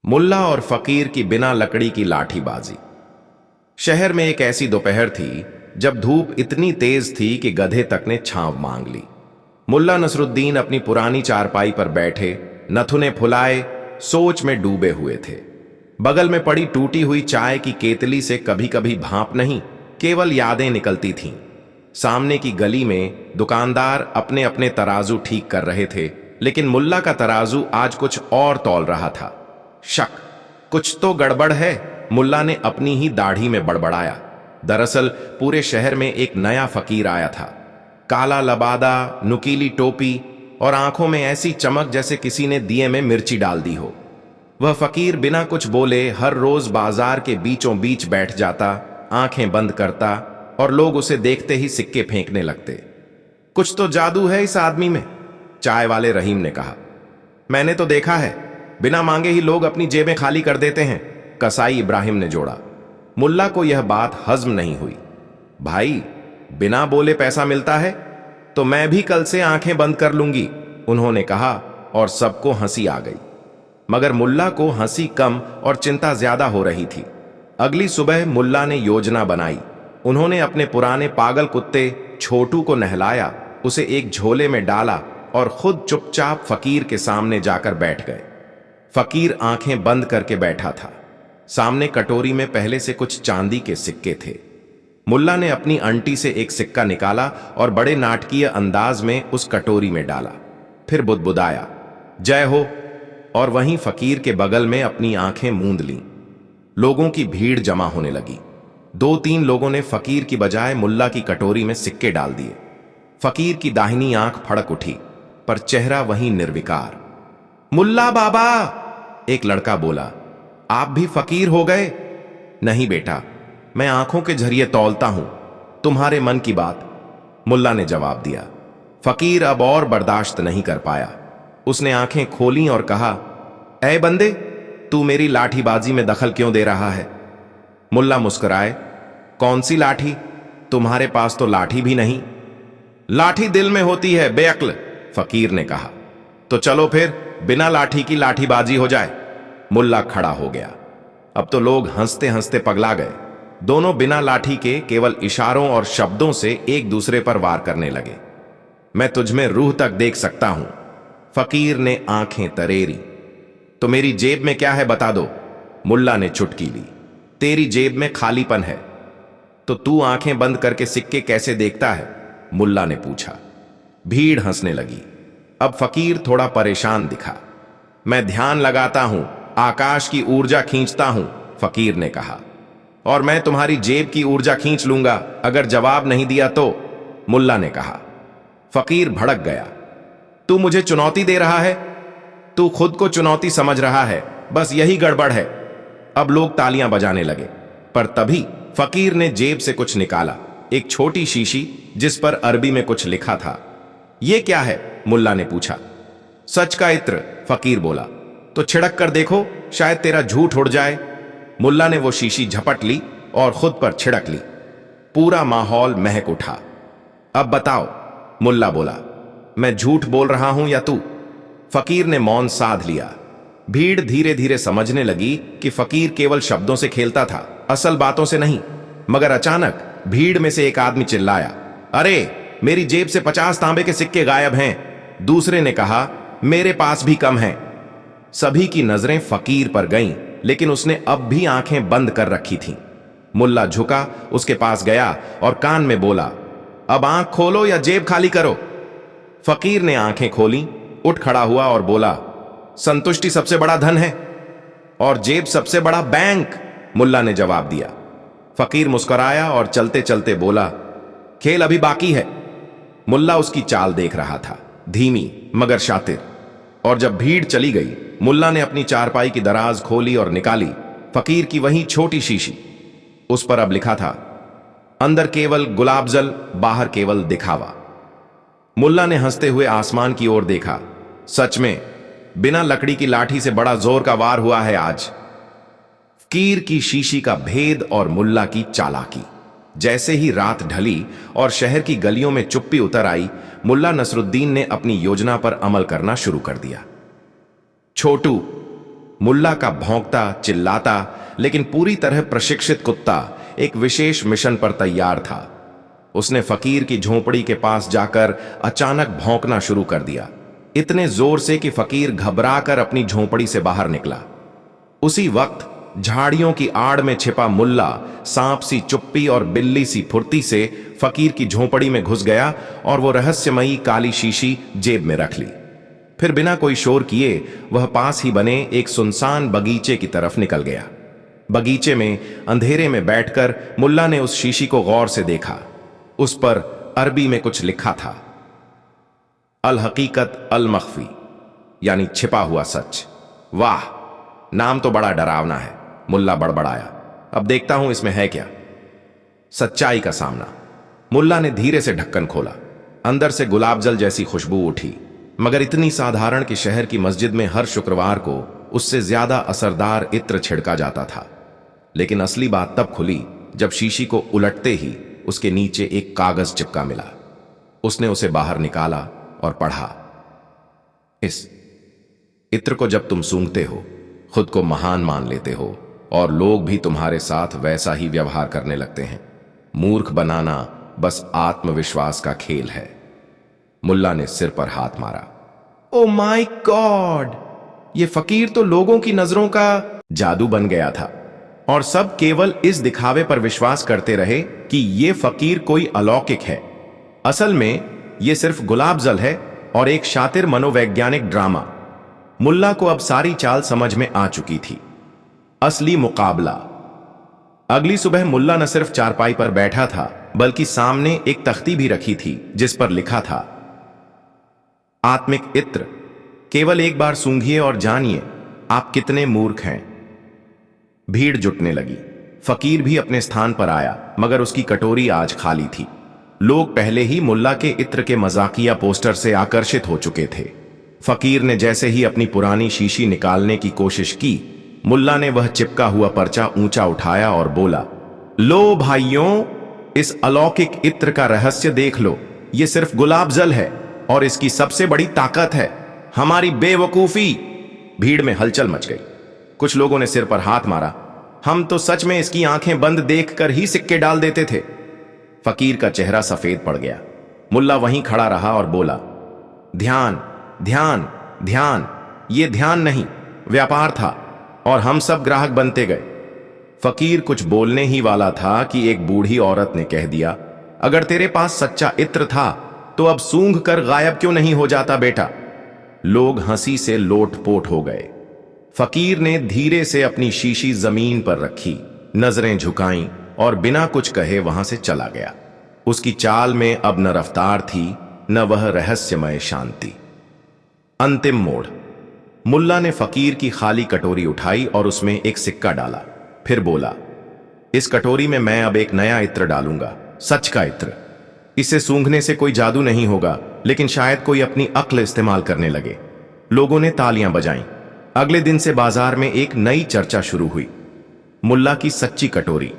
मुल्ला और फकीर की बिना लकड़ी की लाठीबाजी। शहर में एक ऐसी दोपहर थी जब धूप इतनी तेज थी कि गधे तक ने छांव मांग ली। मुल्ला नसरुद्दीन अपनी पुरानी चारपाई पर बैठे, नथुने फुलाए, सोच में डूबे हुए थे। बगल में पड़ी टूटी हुई चाय की केतली से कभी कभी भाप नहीं, केवल यादें निकलती थीं। सामने की गली में दुकानदार अपने अपने तराजू ठीक कर रहे थे, लेकिन मुल्ला का तराजू आज कुछ और तौल रहा था। शक, कुछ तो गड़बड़ है, मुल्ला ने अपनी ही दाढ़ी में बड़बड़ाया। दरअसल पूरे शहर में एक नया फकीर आया था। काला लबादा, नुकीली टोपी और आंखों में ऐसी चमक जैसे किसी ने दिए में मिर्ची डाल दी हो। वह फकीर बिना कुछ बोले हर रोज बाजार के बीचों बीच बैठ जाता, आंखें बंद करता और लोग उसे देखते ही सिक्के फेंकने लगते। कुछ तो जादू है इस आदमी में, चाय वाले रहीम ने कहा। मैंने तो देखा है, बिना मांगे ही लोग अपनी जेबें खाली कर देते हैं, कसाई इब्राहिम ने जोड़ा। मुल्ला को यह बात हजम नहीं हुई। भाई, बिना बोले पैसा मिलता है तो मैं भी कल से आंखें बंद कर लूंगी, उन्होंने कहा और सबको हंसी आ गई। मगर मुल्ला को हंसी कम और चिंता ज्यादा हो रही थी। अगली सुबह मुल्ला ने योजना बनाई। उन्होंने अपने पुराने पागल कुत्ते छोटू को नहलाया, उसे एक झोले में डाला और खुद चुपचाप फकीर के सामने जाकर बैठ गए। फकीर आंखें बंद करके बैठा था। सामने कटोरी में पहले से कुछ चांदी के सिक्के थे। मुल्ला ने अपनी अंटी से एक सिक्का निकाला और बड़े नाटकीय अंदाज में उस कटोरी में डाला, फिर बुदबुदाया, जय हो, और वहीं फकीर के बगल में अपनी आंखें मूंद लीं। लोगों की भीड़ जमा होने लगी। 2-3 लोगों ने फकीर की बजाय मुल्ला की कटोरी में सिक्के डाल दिए। फकीर की दाहिनी आंख फड़क उठी, पर चेहरा वहीं निर्विकार। मुल्ला बाबा, एक लड़का बोला, आप भी फकीर हो गए? नहीं बेटा, मैं आंखों के जरिए तौलता हूं तुम्हारे मन की बात, मुल्ला ने जवाब दिया। फकीर अब और बर्दाश्त नहीं कर पाया। उसने आंखें खोलीं और कहा, ऐ बंदे, तू मेरी लाठीबाजी में दखल क्यों दे रहा है? मुल्ला मुस्कुराए, कौन सी लाठी? तुम्हारे पास तो लाठी भी नहीं। लाठी दिल में होती है बेअक्ल, फकीर ने कहा। तो चलो फिर बिना लाठी की लाठीबाजी हो जाए। मुल्ला खड़ा हो गया। अब तो लोग हंसते हंसते पगला गए। दोनों बिना लाठी के केवल इशारों और शब्दों से एक दूसरे पर वार करने लगे। मैं तुझमें रूह तक देख सकता हूं, फकीर ने आंखें तरेरी। तो मेरी जेब में क्या है बता दो, मुल्ला ने चुटकी ली। तेरी जेब में खालीपन है। तो तू आंखें बंद करके सिक्के कैसे देखता है? मुल्ला ने पूछा। भीड़ हंसने लगी। अब फकीर थोड़ा परेशान दिखा। मैं ध्यान लगाता हूं, आकाश की ऊर्जा खींचता हूं, फकीर ने कहा। और मैं तुम्हारी जेब की ऊर्जा खींच लूंगा अगर जवाब नहीं दिया तो, मुल्ला ने कहा। फकीर भड़क गया। तू मुझे चुनौती दे रहा है? तू खुद को चुनौती समझ रहा है, बस यही गड़बड़ है। अब लोग तालियां बजाने लगे, पर तभी फकीर ने जेब से कुछ निकाला, एक छोटी शीशी जिस पर अरबी में कुछ लिखा था। यह क्या है? मुल्ला ने पूछा। सच का इत्र, फकीर बोला। तो छिड़क कर देखो, शायद तेरा झूठ उड़ जाए। मुल्ला ने वो शीशी झपट ली और खुद पर छिड़क ली। पूरा माहौल महक उठा। अब बताओ, मुल्ला बोला, मैं झूठ बोल रहा हूं या तू? फकीर ने मौन साध लिया। भीड़ धीरे धीरे समझने लगी कि फकीर केवल शब्दों से खेलता था, असल बातों से नहीं। मगर अचानक भीड़ में से एक आदमी चिल्लाया, अरे, मेरी जेब से 50 तांबे के सिक्के गायब हैं। दूसरे ने कहा, मेरे पास भी कम हैं। सभी की नजरें फकीर पर गईं, लेकिन उसने अब भी आंखें बंद कर रखी थीं। मुल्ला झुका, उसके पास गया और कान में बोला, अब आंख खोलो या जेब खाली करो। फकीर ने आंखें खोली, उठ खड़ा हुआ और बोला, संतुष्टि सबसे बड़ा धन है और जेब सबसे बड़ा बैंक, मुल्ला ने जवाब दिया। फकीर मुस्कुराया और चलते चलते बोला, खेल अभी बाकी है। मुल्ला उसकी चाल देख रहा था, धीमी मगर शातिर। और जब भीड़ चली गई, मुल्ला ने अपनी चारपाई की दराज खोली और निकाली फकीर की वही छोटी शीशी। उस पर अब लिखा था, अंदर केवल गुलाबजल, बाहर केवल दिखावा। मुल्ला ने हंसते हुए आसमान की ओर देखा। सच में बिना लकड़ी की लाठी से बड़ा जोर का वार हुआ है आज। फकीर की शीशी का भेद और मुल्ला की चालाकी। जैसे ही रात ढली और शहर की गलियों में चुप्पी उतर आई, मुल्ला नसरुद्दीन ने अपनी योजना पर अमल करना शुरू कर दिया। छोटू, मुल्ला का भौंकता, चिल्लाता लेकिन पूरी तरह प्रशिक्षित कुत्ता एक विशेष मिशन पर तैयार था। उसने फकीर की झोंपड़ी के पास जाकर अचानक भौंकना शुरू कर दिया, इतने जोर से कि फकीर घबराकर अपनी झोंपड़ी से बाहर निकला। उसी वक्त झाड़ियों की आड़ में छिपा मुल्ला सांप सी चुप्पी और बिल्ली सी फुर्ती से फकीर की झोंपड़ी में घुस गया और वो रहस्यमयी काली शीशी जेब में रख ली। फिर बिना कोई शोर किए वह पास ही बने एक सुनसान बगीचे की तरफ निकल गया। बगीचे में अंधेरे में बैठकर मुल्ला ने उस शीशी को गौर से देखा। उस पर अरबी में कुछ लिखा था, अल हकीकत अल मख्फी, यानी छिपा हुआ सच। वाह, नाम तो बड़ा डरावना है, मुल्ला बड़बड़ाया। अब देखता हूं इसमें है क्या। सच्चाई का सामना। मुल्ला ने धीरे से ढक्कन खोला। अंदर से गुलाब जल जैसी खुशबू उठी, मगर इतनी साधारण कि शहर की मस्जिद में हर शुक्रवार को उससे ज्यादा असरदार इत्र छिड़का जाता था। लेकिन असली बात तब खुली जब शीशी को उलटते ही उसके नीचे एक कागज चिपका मिला। उसने उसे बाहर निकाला और पढ़ा, इस इत्र को जब तुम सूंघते हो खुद को महान मान लेते हो और लोग भी तुम्हारे साथ वैसा ही व्यवहार करने लगते हैं। मूर्ख बनाना बस आत्मविश्वास का खेल है। मुल्ला ने सिर पर हाथ मारा। ओ माय गॉड, ये फकीर तो लोगों की नजरों का जादू बन गया था और सब केवल इस दिखावे पर विश्वास करते रहे कि ये फकीर कोई अलौकिक है। असल में ये सिर्फ गुलाब जल है और एक शातिर मनोवैज्ञानिक ड्रामा। मुल्ला को अब सारी चाल समझ में आ चुकी थी। असली मुकाबला। अगली सुबह मुल्ला न सिर्फ चारपाई पर बैठा था बल्कि सामने एक तख्ती भी रखी थी जिस पर लिखा था, आत्मिक इत्र, केवल एक बार सूंघिए और जानिए आप कितने मूर्ख हैं। भीड़ जुटने लगी। फकीर भी अपने स्थान पर आया, मगर उसकी कटोरी आज खाली थी। लोग पहले ही मुल्ला के इत्र के मजाकिया पोस्टर से आकर्षित हो चुके थे। फकीर ने जैसे ही अपनी पुरानी शीशी निकालने की कोशिश की, मुल्ला ने वह चिपका हुआ पर्चा ऊंचा उठाया और बोला, लो भाइयों, इस अलौकिक इत्र का रहस्य देख लो। ये सिर्फ गुलाब जल है और इसकी सबसे बड़ी ताकत है हमारी बेवकूफी। भीड़ में हलचल मच गई। कुछ लोगों ने सिर पर हाथ मारा। हम तो सच में इसकी आंखें बंद देखकर ही सिक्के डाल देते थे। फकीर का चेहरा सफेद पड़ गया। मुल्ला वहीं खड़ा रहा और बोला, ध्यान ध्यान ध्यान, ये ध्यान नहीं, व्यापार था और हम सब ग्राहक बनते गए। फकीर कुछ बोलने ही वाला था कि एक बूढ़ी औरत ने कह दिया, अगर तेरे पास सच्चा इत्र था तो अब सूंघ कर गायब क्यों नहीं हो जाता बेटा। लोग हंसी से लोटपोट हो गए। फकीर ने धीरे से अपनी शीशी जमीन पर रखी, नजरें झुकाईं और बिना कुछ कहे वहां से चला गया। उसकी चाल में अब न रफ्तार थी न वह रहस्यमय शांति। अंतिम मोड़। मुल्ला ने फकीर की खाली कटोरी उठाई और उसमें एक सिक्का डाला। फिर बोला, इस कटोरी में मैं अब एक नया इत्र डालूंगा, सच का इत्र। इसे सूंघने से कोई जादू नहीं होगा, लेकिन शायद कोई अपनी अक्ल इस्तेमाल करने लगे। लोगों ने तालियां बजाईं। अगले दिन से बाजार में एक नई चर्चा शुरू हुई, मुल्ला की सच्ची कटोरी।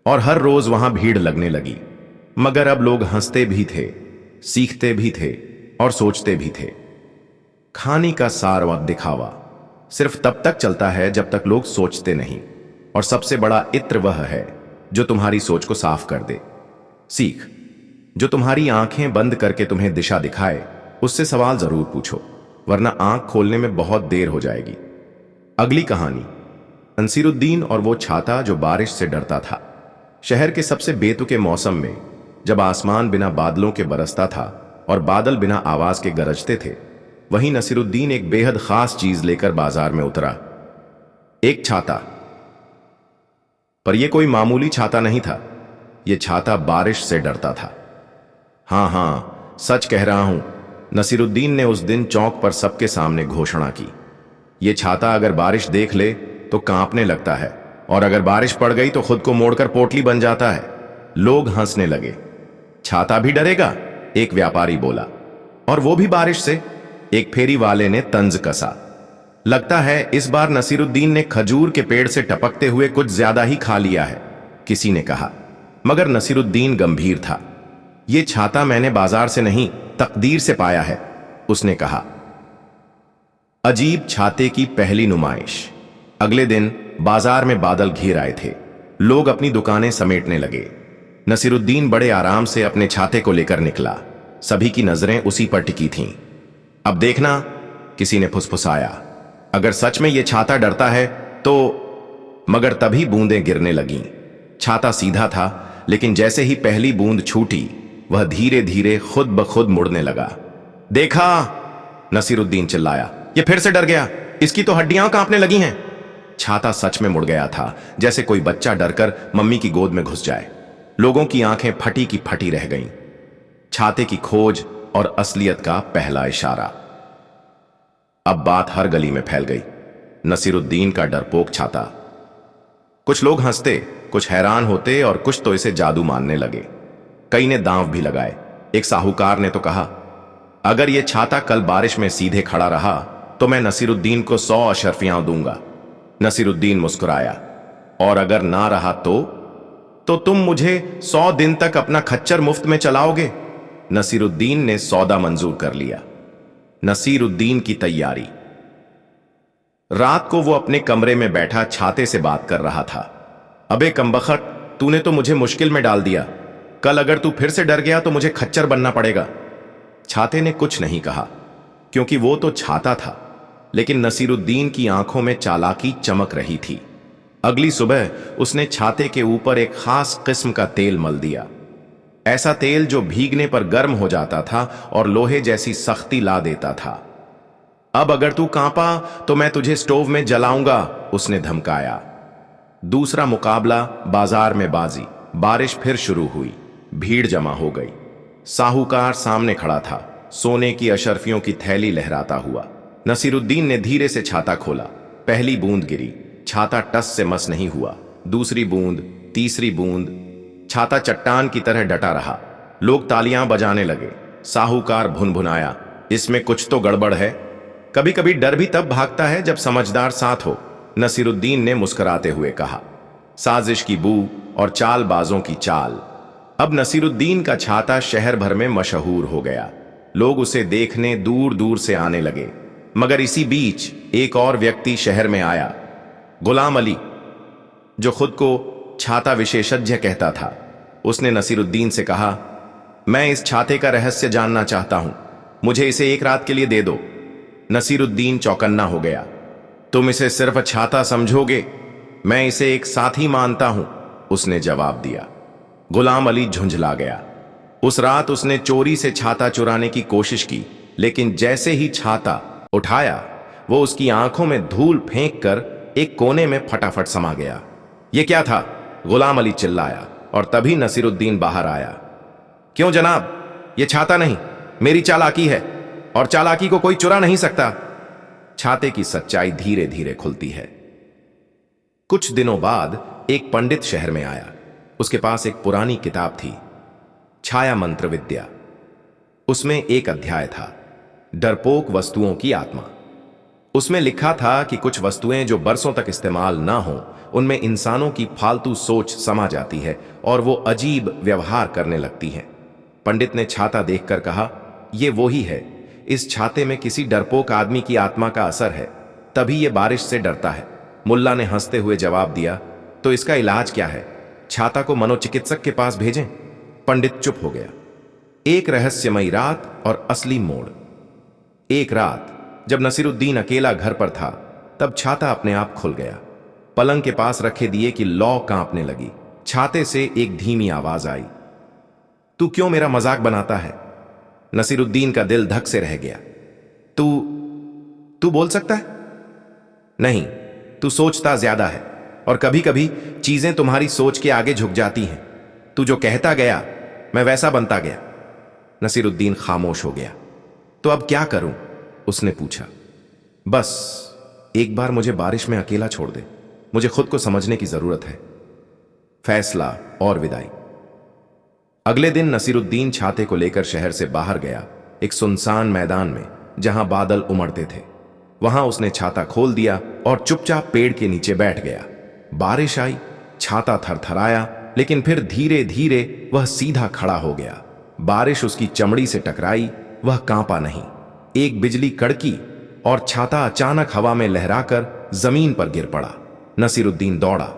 और हर रोज वहां भीड़ लगने लगी। मगर अब लोग हंसते भी थे, सीखते भी थे और सोचते भी थे। खाने का सार व दिखावा सिर्फ तब तक चलता है जब तक लोग सोचते नहीं, और सबसे बड़ा इत्र वह है जो तुम्हारी सोच को साफ कर दे। सीख, जो तुम्हारी आंखें बंद करके तुम्हें दिशा दिखाए, उससे सवाल जरूर पूछो, वरना आंख खोलने में बहुत देर हो जाएगी। अगली कहानी, अंसीरुद्दीन और वो छाता जो बारिश से डरता था। शहर के सबसे बेतुके मौसम में, जब आसमान बिना बादलों के बरसता था और बादल बिना आवाज के गरजते थे, वहीं नसीरुद्दीन एक बेहद खास चीज लेकर बाजार में उतरा, एक छाता। पर यह कोई मामूली छाता नहीं था। यह छाता बारिश से डरता था। हां, सच कह रहा हूं। नसीरुद्दीन ने उस दिन चौक पर सबके सामने घोषणा की, यह छाता अगर बारिश देख ले तो कांपने लगता है, और अगर बारिश पड़ गई तो खुद को मोड़कर पोटली बन जाता है। लोग हंसने लगे। छाता भी डरेगा? एक व्यापारी बोला। और वो भी बारिश से? एक फेरी वाले ने तंज कसा। लगता है इस बार नसीरुद्दीन ने खजूर के पेड़ से टपकते हुए कुछ ज्यादा ही खा लिया है, किसी ने कहा। मगर नसीरुद्दीन गंभीर था। यह छाता मैंने बाजार से नहीं, तकदीर से पाया है, उसने कहा। अजीब छाते की पहली नुमाइश। अगले दिन बाजार में बादल घिर आए थे। लोग अपनी दुकानें समेटने लगे। नसीरुद्दीन बड़े आराम से अपने छाते को लेकर निकला। सभी की नजरें उसी पर टिकी थीं। अब देखना, किसी ने फुसफुसाया, अगर सच में यह छाता डरता है तो। मगर तभी बूंदें गिरने लगीं। छाता सीधा था, लेकिन जैसे ही पहली बूंद छूटी, वह धीरे धीरे खुद ब खुद मुड़ने लगा। देखा, नसीरुद्दीन चिल्लाया, यह फिर से डर गया, इसकी तो हड्डियां कांपने लगी हैं। छाता सच में मुड़ गया था, जैसे कोई बच्चा डरकर मम्मी की गोद में घुस जाए। लोगों की आंखें फटी की फटी रह गईं। छाते की खोज और असलियत का पहला इशारा। अब बात हर गली में फैल गई। नसीरुद्दीन का डरपोक छाता। कुछ लोग हंसते, कुछ हैरान होते और कुछ तो इसे जादू मानने लगे। कई ने दांव भी लगाए। एक साहूकार ने तो कहा, अगर यह छाता कल बारिश में सीधे खड़ा रहा तो मैं नसीरुद्दीन को 100 अशर्फियां दूंगा। नसीरुद्दीन मुस्कुराया, और अगर ना रहा तो तुम मुझे 100 दिन तक अपना खच्चर मुफ्त में चलाओगे। नसीरुद्दीन ने सौदा मंजूर कर लिया। नसीरुद्दीन की तैयारी। रात को वो अपने कमरे में बैठा छाते से बात कर रहा था। अबे कमबख्त, तूने तो मुझे मुश्किल में डाल दिया। कल अगर तू फिर से डर गया तो मुझे खच्चर बनना पड़ेगा। छाते ने कुछ नहीं कहा, क्योंकि वो तो छाता था, लेकिन नसीरुद्दीन की आंखों में चालाकी चमक रही थी। अगली सुबह उसने छाते के ऊपर एक खास किस्म का तेल मल दिया। ऐसा तेल जो भीगने पर गर्म हो जाता था और लोहे जैसी सख्ती ला देता था। अब अगर तू कांपा तो मैं तुझे स्टोव में जलाऊंगा, उसने धमकाया। दूसरा मुकाबला बाजार में बाजी। बारिश फिर शुरू हुई। भीड़ जमा हो गई। साहूकार सामने खड़ा था, सोने की अशर्फियों की थैली लहराता हुआ। नसीरुद्दीन ने धीरे से छाता खोला। पहली बूंद गिरी। छाता टस से मस नहीं हुआ। दूसरी बूंद, तीसरी बूंद। छाता चट्टान की तरह डटा रहा। लोग तालियां बजाने लगे। साहूकार भुनभुनाया, इसमें कुछ तो गड़बड़ है। कभी कभी डर भी तब भागता है जब समझदार साथ हो, नसीरुद्दीन ने मुस्कुराते हुए कहा। साजिश की बू और चालबाजों की चाल। अब नसीरुद्दीन का छाता शहर भर में मशहूर हो गया। लोग उसे देखने दूर दूर से आने लगे। मगर इसी बीच एक और व्यक्ति शहर में आया, गुलाम अली, जो खुद को छाता विशेषज्ञ कहता था। उसने नसीरुद्दीन से कहा, मैं इस छाते का रहस्य जानना चाहता हूं, मुझे इसे एक रात के लिए दे दो। नसीरुद्दीन चौकन्ना हो गया। तुम इसे सिर्फ छाता समझोगे, मैं इसे एक साथी मानता हूं, उसने जवाब दिया। गुलाम अली झुंझला गया। उस रात उसने चोरी से छाता चुराने की कोशिश की, लेकिन जैसे ही छाता उठाया, वो उसकी आंखों में धूल फेंक कर एक कोने में फटाफट समा गया। यह क्या था? गुलाम अली चिल्लाया, और तभी नसीरुद्दीन बाहर आया। क्यों जनाब, यह छाता नहीं, मेरी चालाकी है, और चालाकी को कोई चुरा नहीं सकता। छाते की सच्चाई धीरे धीरे खुलती है। कुछ दिनों बाद एक पंडित शहर में आया। उसके पास एक पुरानी किताब थी, छाया मंत्र विद्या। उसमें एक अध्याय था, डरपोक वस्तुओं की आत्मा। उसमें लिखा था कि कुछ वस्तुएं जो बरसों तक इस्तेमाल ना हो, उनमें इंसानों की फालतू सोच समा जाती है और वो अजीब व्यवहार करने लगती हैं। पंडित ने छाता देखकर कहा, यह वो ही है। इस छाते में किसी डरपोक आदमी की आत्मा का असर है, तभी ये बारिश से डरता है। मुल्ला ने हंसते हुए जवाब दिया, तो इसका इलाज क्या है? छाता को मनोचिकित्सक के पास भेजें। पंडित चुप हो गया। एक रहस्यमयी रात और असली मोड़। एक रात जब नसीरुद्दीन अकेला घर पर था, तब छाता अपने आप खुल गया। पलंग के पास रखे दिए की लौ कांपने लगी। छाते से एक धीमी आवाज आई, तू क्यों मेरा मजाक बनाता है? नसीरुद्दीन का दिल धक से रह गया। तू बोल सकता है? नहीं, तू सोचता ज्यादा है, और कभी कभी चीजें तुम्हारी सोच के आगे झुक जाती हैं। तू जो कहता गया, मैं वैसा बनता गया। नसीरुद्दीन खामोश हो गया। तो अब क्या करूं? उसने पूछा। बस एक बार मुझे बारिश में अकेला छोड़ दे, मुझे खुद को समझने की जरूरत है। फैसला और विदाई। अगले दिन नसीरुद्दीन छाते को लेकर शहर से बाहर गया, एक सुनसान मैदान में जहां बादल उमड़ते थे। वहां उसने छाता खोल दिया और चुपचाप पेड़ के नीचे बैठ गया। बारिश आई, छाता थरथराया, लेकिन फिर धीरे धीरे वह सीधा खड़ा हो गया। बारिश उसकी चमड़ी से टकराई, वह कांपा नहीं। एक बिजली कड़की, और छाता अचानक हवा में लहराकर जमीन पर गिर पड़ा। नसीरुद्दीन दौड़ा।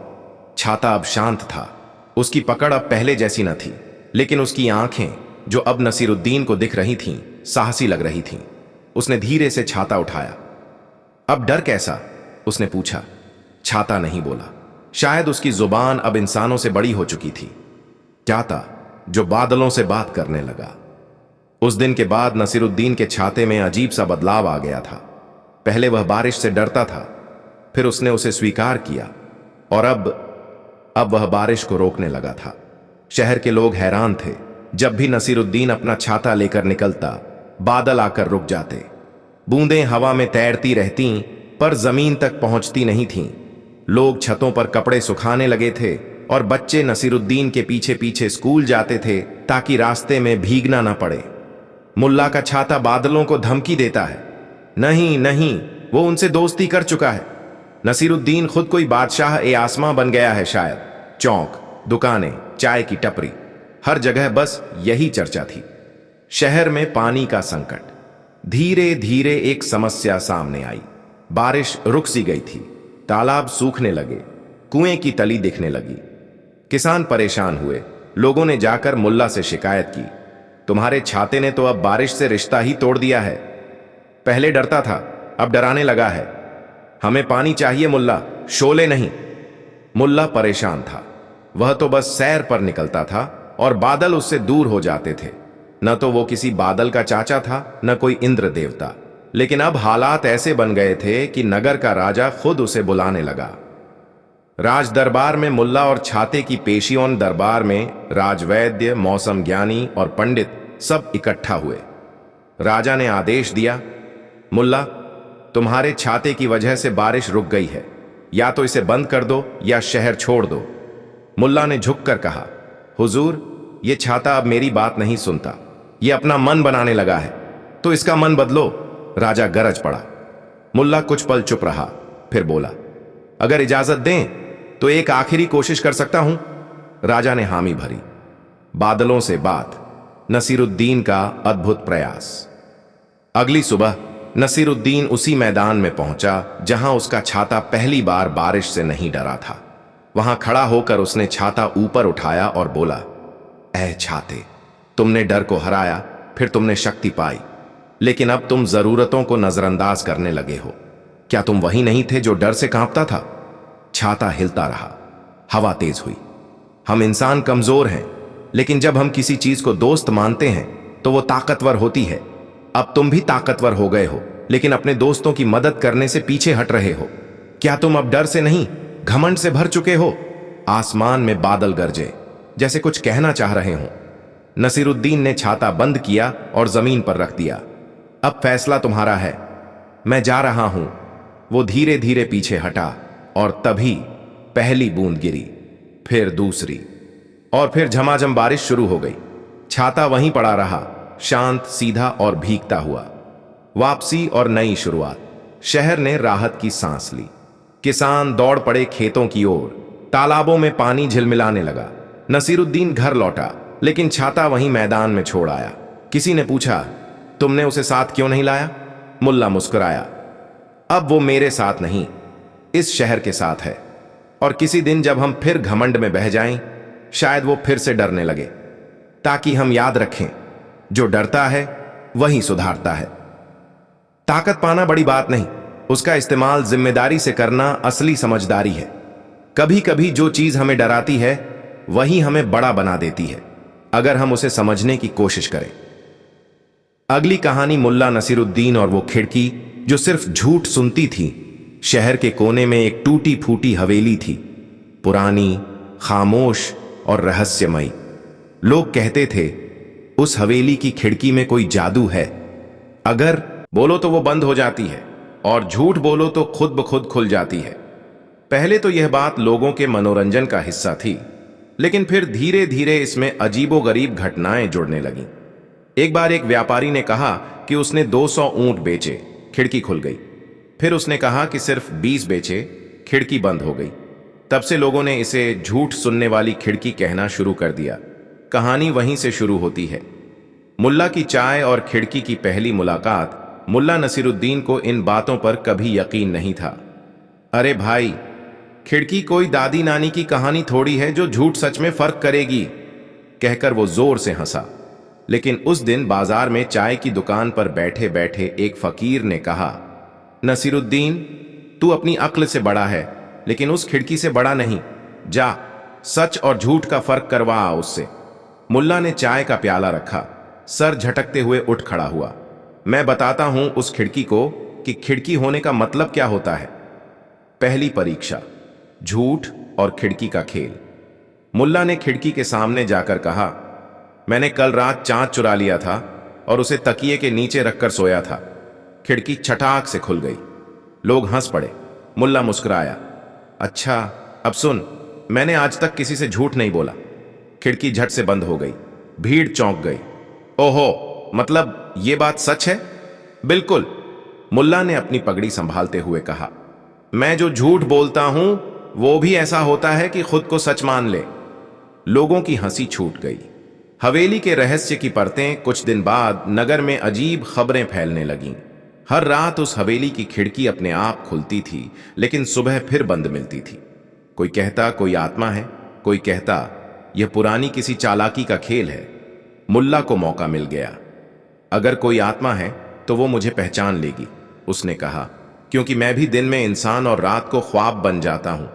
छाता अब शांत था। उसकी पकड़ अब पहले जैसी न थी, लेकिन उसकी आंखें जो अब नसीरुद्दीन को दिख रही थीं, साहसी लग रही थीं। उसने धीरे से छाता उठाया। अब डर कैसा? उसने पूछा। छाता नहीं बोला। शायद उसकी जुबान अब इंसानों से बड़ी हो चुकी थी। छाता जो बादलों से बात करने लगा। उस दिन के बाद नसीरुद्दीन के छाते में अजीब सा बदलाव आ गया था। पहले वह बारिश से डरता था, फिर उसने उसे स्वीकार किया, और अब वह बारिश को रोकने लगा था। शहर के लोग हैरान थे। जब भी नसीरुद्दीन अपना छाता लेकर निकलता, बादल आकर रुक जाते। बूंदें हवा में तैरती रहतीं, पर जमीन तक पहुंचती नहीं थीं। लोग छतों पर कपड़े सुखाने लगे थे और बच्चे नसीरुद्दीन के पीछे पीछे स्कूल जाते थे ताकि रास्ते में भीगना ना पड़े। मुल्ला का छाता बादलों को धमकी देता है। नहीं नहीं, वो उनसे दोस्ती कर चुका है। नसीरुद्दीन खुद कोई बादशाह ए आसमां बन गया है शायद। चौक, दुकानें, चाय की टपरी, हर जगह बस यही चर्चा थी। शहर में पानी का संकट। धीरे धीरे एक समस्या सामने आई। बारिश रुक सी गई थी। तालाब सूखने लगे। कुएं की तली दिखने लगी। किसान परेशान हुए। लोगों ने जाकर मुल्ला से शिकायत की। तुम्हारे छाते ने तो अब बारिश से रिश्ता ही तोड़ दिया है। पहले डरता था, अब डराने लगा है। हमें पानी चाहिए मुल्ला, शोले नहीं। मुल्ला परेशान था। वह तो बस सैर पर निकलता था और बादल उससे दूर हो जाते थे। न तो वो किसी बादल का चाचा था, न कोई इंद्र देवता। लेकिन अब हालात ऐसे बन गए थे कि नगर का राजा खुद उसे बुलाने लगा। राज दरबार में मुल्ला और छाते की पेशियों दरबार में राजवैद्य, मौसम ज्ञानी और पंडित सब इकट्ठा हुए। राजा ने आदेश दिया, मुल्ला, तुम्हारे छाते की वजह से बारिश रुक गई है। या तो इसे बंद कर दो या शहर छोड़ दो। मुल्ला ने झुककर कहा, हुजूर, ये छाता अब मेरी बात नहीं सुनता। ये अपना मन बनाने लगा है, तो इसका मन बदलो। राजा गरज पड़ा। मुल्ला कुछ पल चुप रहा, फिर बोला, अगर इजाजत दें तो एक आखिरी कोशिश कर सकता हूं। राजा ने हामी भरी। बादलों से बात, नसीरुद्दीन का अद्भुत प्रयास। अगली सुबह नसीरुद्दीन उसी मैदान में पहुंचा जहां उसका छाता पहली बार बारिश से नहीं डरा था। वहां खड़ा होकर उसने छाता ऊपर उठाया और बोला, ऐ छाते, तुमने डर को हराया, फिर तुमने शक्ति पाई, लेकिन अब तुम जरूरतों को नजरअंदाज करने लगे हो। क्या तुम वही नहीं थे जो डर से कांपता था? छाता हिलता रहा। हवा तेज हुई। हम इंसान कमजोर हैं, लेकिन जब हम किसी चीज को दोस्त मानते हैं तो वो ताकतवर होती है। अब तुम भी ताकतवर हो गए हो, लेकिन अपने दोस्तों की मदद करने से पीछे हट रहे हो। क्या तुम अब डर से नहीं, घमंड से भर चुके हो? आसमान में बादल गरजे, जैसे कुछ कहना चाह रहे हो। नसीरुद्दीन ने छाता बंद किया और जमीन पर रख दिया। अब फैसला तुम्हारा है। मैं जा रहा हूं। वो धीरे धीरे पीछे हटा और तभी पहली बूंद गिरी, फिर दूसरी, और फिर झमाझम बारिश शुरू हो गई। छाता वहीं पड़ा रहा, शांत, सीधा और भीगता हुआ। वापसी और नई शुरुआत। शहर ने राहत की सांस ली। किसान दौड़ पड़े खेतों की ओर। तालाबों में पानी झिलमिलाने लगा। नसीरुद्दीन घर लौटा, लेकिन छाता वहीं मैदान में छोड़ आया। किसी ने पूछा, तुमने उसे साथ क्यों नहीं लाया? मुल्ला मुस्कुराया, अब वो मेरे साथ नहीं, इस शहर के साथ है। और किसी दिन जब हम फिर घमंड में बह जाएं, शायद वो फिर से डरने लगे, ताकि हम याद रखें, जो डरता है वही सुधारता है। ताकत पाना बड़ी बात नहीं, उसका इस्तेमाल जिम्मेदारी से करना असली समझदारी है। कभी कभी जो चीज हमें डराती है वही हमें बड़ा बना देती है, अगर हम उसे समझने की कोशिश करें। अगली कहानी मुल्ला नसीरुद्दीन और वो खिड़की जो सिर्फ झूठ सुनती थी। शहर के कोने में एक टूटी फूटी हवेली थी, पुरानी, खामोश और रहस्यमयी। लोग कहते थे, उस हवेली की खिड़की में कोई जादू है। अगर बोलो तो वो बंद हो जाती है, और झूठ बोलो तो खुद ब खुद खुल जाती है। पहले तो यह बात लोगों के मनोरंजन का हिस्सा थी, लेकिन फिर धीरे धीरे इसमें अजीबोगरीब घटनाएं जुड़ने लगीं। एक बार एक व्यापारी ने कहा कि उसने 200 ऊंट बेचे, खिड़की खुल गई। फिर उसने कहा कि सिर्फ 20 बेचे, खिड़की बंद हो गई। तब से लोगों ने इसे झूठ सुनने वाली खिड़की कहना शुरू कर दिया। कहानी वहीं से शुरू होती है। मुल्ला की चाय और खिड़की की पहली मुलाकात मुल्ला नसीरुद्दीन को इन बातों पर कभी यकीन नहीं था। अरे भाई, खिड़की कोई दादी नानी की कहानी थोड़ी है जो झूठ सच में फर्क करेगी, कहकर वो जोर से हंसा। लेकिन उस दिन बाजार में चाय की दुकान पर बैठे बैठे एक फकीर ने कहा, नसीरुद्दीन, तू अपनी अक्ल से बड़ा है लेकिन उस खिड़की से बड़ा नहीं। जा, सच और झूठ का फर्क करवा आ उससे। मुल्ला ने चाय का प्याला रखा, सर झटकते हुए उठ खड़ा हुआ। मैं बताता हूं उस खिड़की को कि खिड़की होने का मतलब क्या होता है। पहली परीक्षा, झूठ और खिड़की का खेल। मुल्ला ने खिड़की के सामने जाकर कहा, मैंने कल रात चांद चुरा लिया था और उसे तकिए के नीचे रखकर सोया था। खिड़की छटाक से खुल गई। लोग हंस पड़े। मुल्ला मुस्कुराया, अच्छा, अब सुन, मैंने आज तक किसी से झूठ नहीं बोला। खिड़की झट से बंद हो गई। भीड़ चौंक गई। ओहो, मतलब ये बात सच है? बिल्कुल, मुल्ला ने अपनी पगड़ी संभालते हुए कहा। मैं जो झूठ बोलता हूं वो भी ऐसा होता है कि खुद को सच मान ले। लोगों की हंसी छूट गई। हवेली के रहस्य की परतें कुछ दिन बाद नगर में अजीब खबरें फैलने लगीं। हर रात उस हवेली की खिड़की अपने आप खुलती थी, लेकिन सुबह फिर बंद मिलती थी। कोई कहता कोई आत्मा है, कोई कहता यह पुरानी किसी चालाकी का खेल है। मुल्ला को मौका मिल गया। अगर कोई आत्मा है तो वो मुझे पहचान लेगी, उसने कहा, क्योंकि मैं भी दिन में इंसान और रात को ख्वाब बन जाता हूं।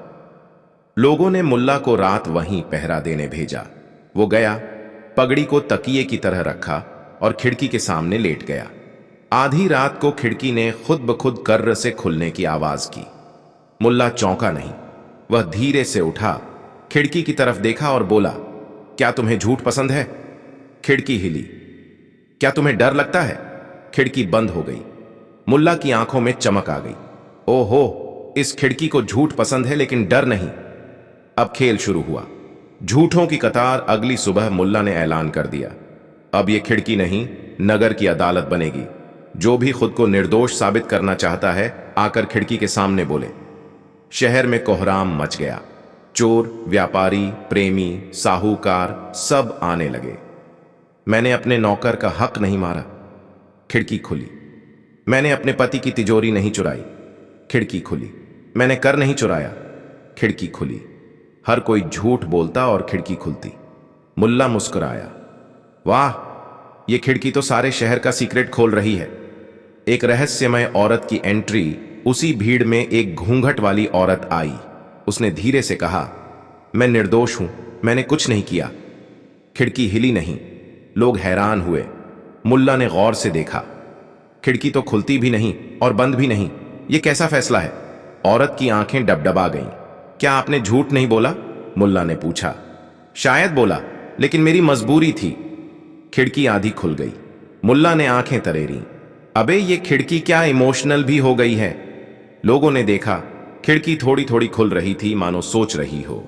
लोगों ने मुल्ला को रात वहीं पहरा देने भेजा। वो गया, पगड़ी को तकिए की तरह रखा और खिड़की के सामने लेट गया। आधी रात को खिड़की ने खुद ब खुद कर्र से खुलने की आवाज की। मुल्ला चौंका नहीं। वह धीरे से उठा, खिड़की की तरफ देखा और बोला, क्या तुम्हें झूठ पसंद है? खिड़की हिली। क्या तुम्हें डर लगता है? खिड़की बंद हो गई। मुल्ला की आंखों में चमक आ गई। ओहो, इस खिड़की को झूठ पसंद है लेकिन डर नहीं। अब खेल शुरू हुआ। झूठों की कतार। अगली सुबह मुल्ला ने ऐलान कर दिया, अब यह खिड़की नहीं, नगर की अदालत बनेगी। जो भी खुद को निर्दोष साबित करना चाहता है आकर खिड़की के सामने बोले। शहर में कोहराम मच गया। चोर, व्यापारी, प्रेमी, साहूकार सब आने लगे। मैंने अपने नौकर का हक नहीं मारा। खिड़की खुली। मैंने अपने पति की तिजोरी नहीं चुराई। खिड़की खुली। मैंने कर नहीं चुराया। खिड़की खुली। हर कोई झूठ बोलता और खिड़की खुलती। मुल्ला मुस्कुराया, वाह, ये खिड़की तो सारे शहर का सीक्रेट खोल रही है। एक रहस्यमय औरत की एंट्री। उसी भीड़ में एक घूंघट वाली औरत आई। उसने धीरे से कहा, मैं निर्दोष हूं, मैंने कुछ नहीं किया। खिड़की हिली नहीं। लोग हैरान हुए। मुल्ला ने गौर से देखा। खिड़की तो खुलती भी नहीं और बंद भी नहीं। ये कैसा फैसला है? औरत की आंखें डबडबा गईं। क्या आपने झूठ नहीं बोला? मुल्ला ने पूछा। शायद बोला, लेकिन मेरी मजबूरी थी। खिड़की आधी खुल गई। मुल्ला ने आंखें तरेरी। अबे ये खिड़की क्या इमोशनल भी हो गई है? लोगों ने देखा, खिड़की थोड़ी थोड़ी खुल रही थी, मानो सोच रही हो।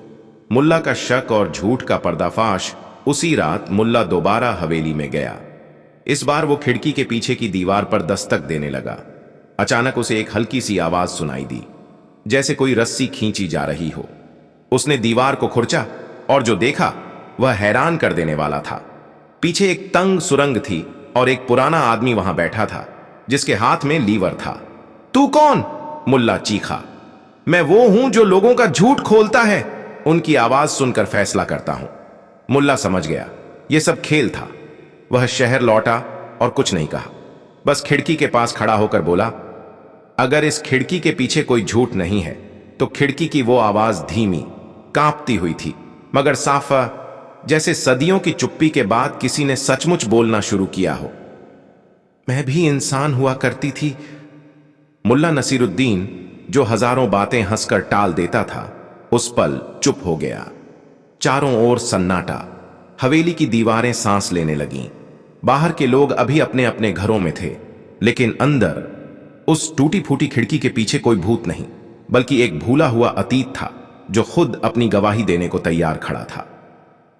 मुल्ला का शक और झूठ का पर्दाफाश। उसी रात मुल्ला दोबारा हवेली में गया। इस बार वो खिड़की के पीछे की दीवार पर दस्तक देने लगा। अचानक उसे एक हल्की सी आवाज सुनाई दी, जैसे कोई रस्सी खींची जा रही हो। उसने दीवार को खुरचा और जो देखा वह हैरान कर देने वाला था। पीछे एक तंग सुरंग थी और एक पुराना आदमी वहां बैठा था, जिसके हाथ में लीवर था। तू कौन? मुल्ला चीखा। मैं वो हूं जो लोगों का झूठ खोलता है। उनकी आवाज सुनकर फैसला करता हूं। मुल्ला समझ गया, यह सब खेल था। वह शहर लौटा और कुछ नहीं कहा, बस खिड़की के पास खड़ा होकर बोला, अगर इस खिड़की के पीछे कोई झूठ नहीं है तो खिड़की की वो आवाज धीमी, कांपती हुई थी, मगर साफा, जैसे सदियों की चुप्पी के बाद किसी ने सचमुच बोलना शुरू किया हो। मैं भी इंसान हुआ करती थी। मुल्ला नसीरुद्दीन, जो हजारों बातें हंसकर टाल देता था, उस पल चुप हो गया। चारों ओर सन्नाटा। हवेली की दीवारें सांस लेने लगीं। बाहर के लोग अभी अपने अपने घरों में थे, लेकिन अंदर उस टूटी फूटी खिड़की के पीछे कोई भूत नहीं, बल्कि एक भूला हुआ अतीत था जो खुद अपनी गवाही देने को तैयार खड़ा था।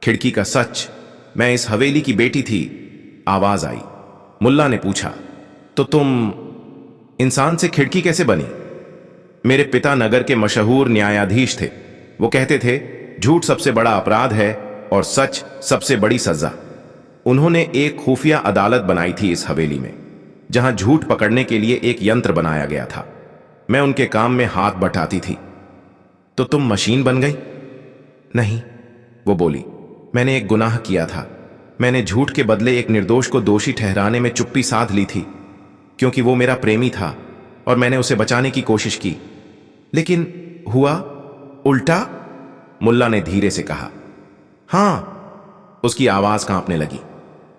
खिड़की का सच, मैं इस हवेली की बेटी थी, आवाज आई। मुल्ला ने पूछा, तो तुम इंसान से खिड़की कैसे बनी? मेरे पिता नगर के मशहूर न्यायाधीश थे। वो कहते थे, झूठ सबसे बड़ा अपराध है और सच सबसे बड़ी सजा। उन्होंने एक खुफिया अदालत बनाई थी इस हवेली में, जहां झूठ पकड़ने के लिए एक यंत्र बनाया गया था। मैं उनके काम में हाथ बटाती थी। तो तुम मशीन बन गई? नहीं, वो बोली, मैंने एक गुनाह किया था। मैंने झूठ के बदले एक निर्दोष को दोषी ठहराने में चुप्पी साध ली थी, क्योंकि वो मेरा प्रेमी था और मैंने उसे बचाने की कोशिश की। लेकिन हुआ उल्टा, मुल्ला ने धीरे से कहा। हां, उसकी आवाज कांपने लगी।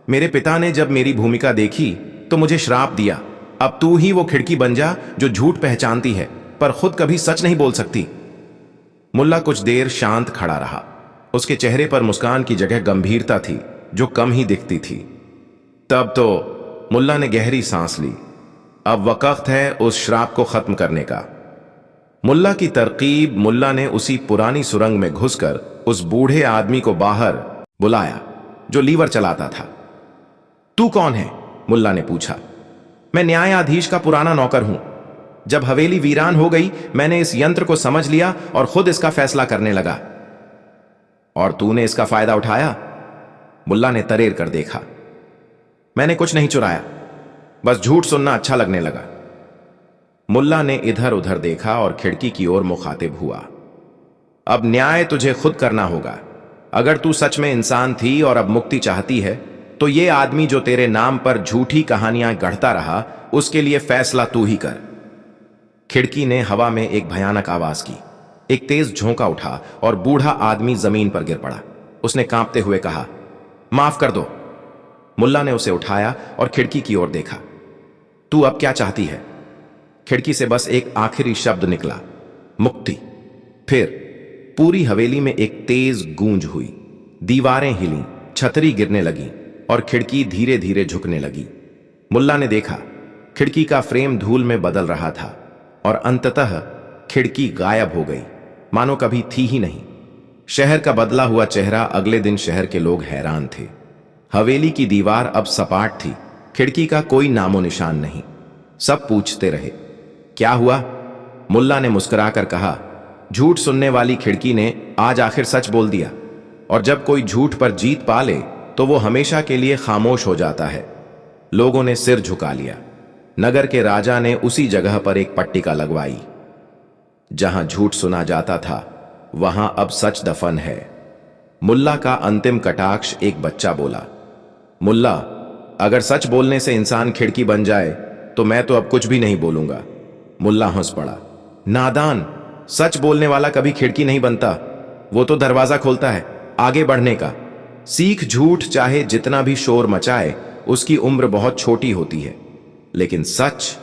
मेरे पिता ने जब मेरी भूमिका देखी तो मुझे श्राप दिया, अब तू ही वो खिड़की बन जा जो झूठ पहचानती है पर खुद कभी सच नहीं बोल सकती। मुल्ला कुछ देर शांत खड़ा रहा। उसके चेहरे पर मुस्कान की जगह गंभीरता थी जो कम ही दिखती थी। तब तो मुल्ला ने गहरी सांस ली। अब वक्त है उस श्राप को खत्म करने का। मुल्ला की तरकीब, मुल्ला ने उसी पुरानी सुरंग में घुसकर उस बूढ़े आदमी को बाहर बुलाया जो लीवर चलाता था। तू कौन है? मुल्ला ने पूछा। मैं न्यायाधीश का पुराना नौकर हूं। जब हवेली वीरान हो गई, मैंने इस यंत्र को समझ लिया और खुद इसका फैसला करने लगा। और तूने इसका फायदा उठाया? मुल्ला ने तरेर कर देखा। मैंने कुछ नहीं चुराया, बस झूठ सुनना अच्छा लगने लगा। मुल्ला ने इधर उधर देखा और खिड़की की ओर मुखातिब हुआ। अब न्याय तुझे खुद करना होगा। अगर तू सच में इंसान थी और अब मुक्ति चाहती है, तो ये आदमी जो तेरे नाम पर झूठी कहानियां गढ़ता रहा, उसके लिए फैसला तू ही कर। खिड़की ने हवा में एक भयानक आवाज की। एक तेज झोंका उठा और बूढ़ा आदमी जमीन पर गिर पड़ा। उसने कांपते हुए कहा, माफ कर दो। मुल्ला ने उसे उठाया और खिड़की की ओर देखा। तू अब क्या चाहती है? खिड़की से बस एक आखिरी शब्द निकला, मुक्ति। फिर पूरी हवेली में एक तेज गूंज हुई। दीवारें हिलीं, छतरी गिरने लगी और खिड़की धीरे धीरे झुकने लगी। मुल्ला ने देखा, खिड़की का फ्रेम धूल में बदल रहा था और अंततः खिड़की गायब हो गई, मानो कभी थी ही नहीं। शहर का बदला हुआ चेहरा। अगले दिन शहर के लोग हैरान थे। हवेली की दीवार अब सपाट थी, खिड़की का कोई नामो निशान नहीं। सब पूछते रहे, क्या हुआ? मुल्ला ने मुस्कुराकर कहा, झूठ सुनने वाली खिड़की ने आज आखिर सच बोल दिया। और जब कोई झूठ पर जीत पा ले तो वो हमेशा के लिए खामोश हो जाता है। लोगों ने सिर झुका लिया। नगर के राजा ने उसी जगह पर एक पट्टिका लगवाई। जहां झूठ सुना जाता था, वहां अब सच दफन है। मुल्ला का अंतिम कटाक्ष एक बच्चा बोला, मुल्ला, अगर सच बोलने से इंसान खिड़की बन जाए तो मैं तो अब कुछ भी नहीं बोलूंगा। मुल्ला हंस पड़ा, नादान, सच बोलने वाला कभी खिड़की नहीं बनता, वो तो दरवाजा खोलता है आगे बढ़ने का। सीख, झूठ चाहे जितना भी शोर मचाए, उसकी उम्र बहुत छोटी होती है, लेकिन सच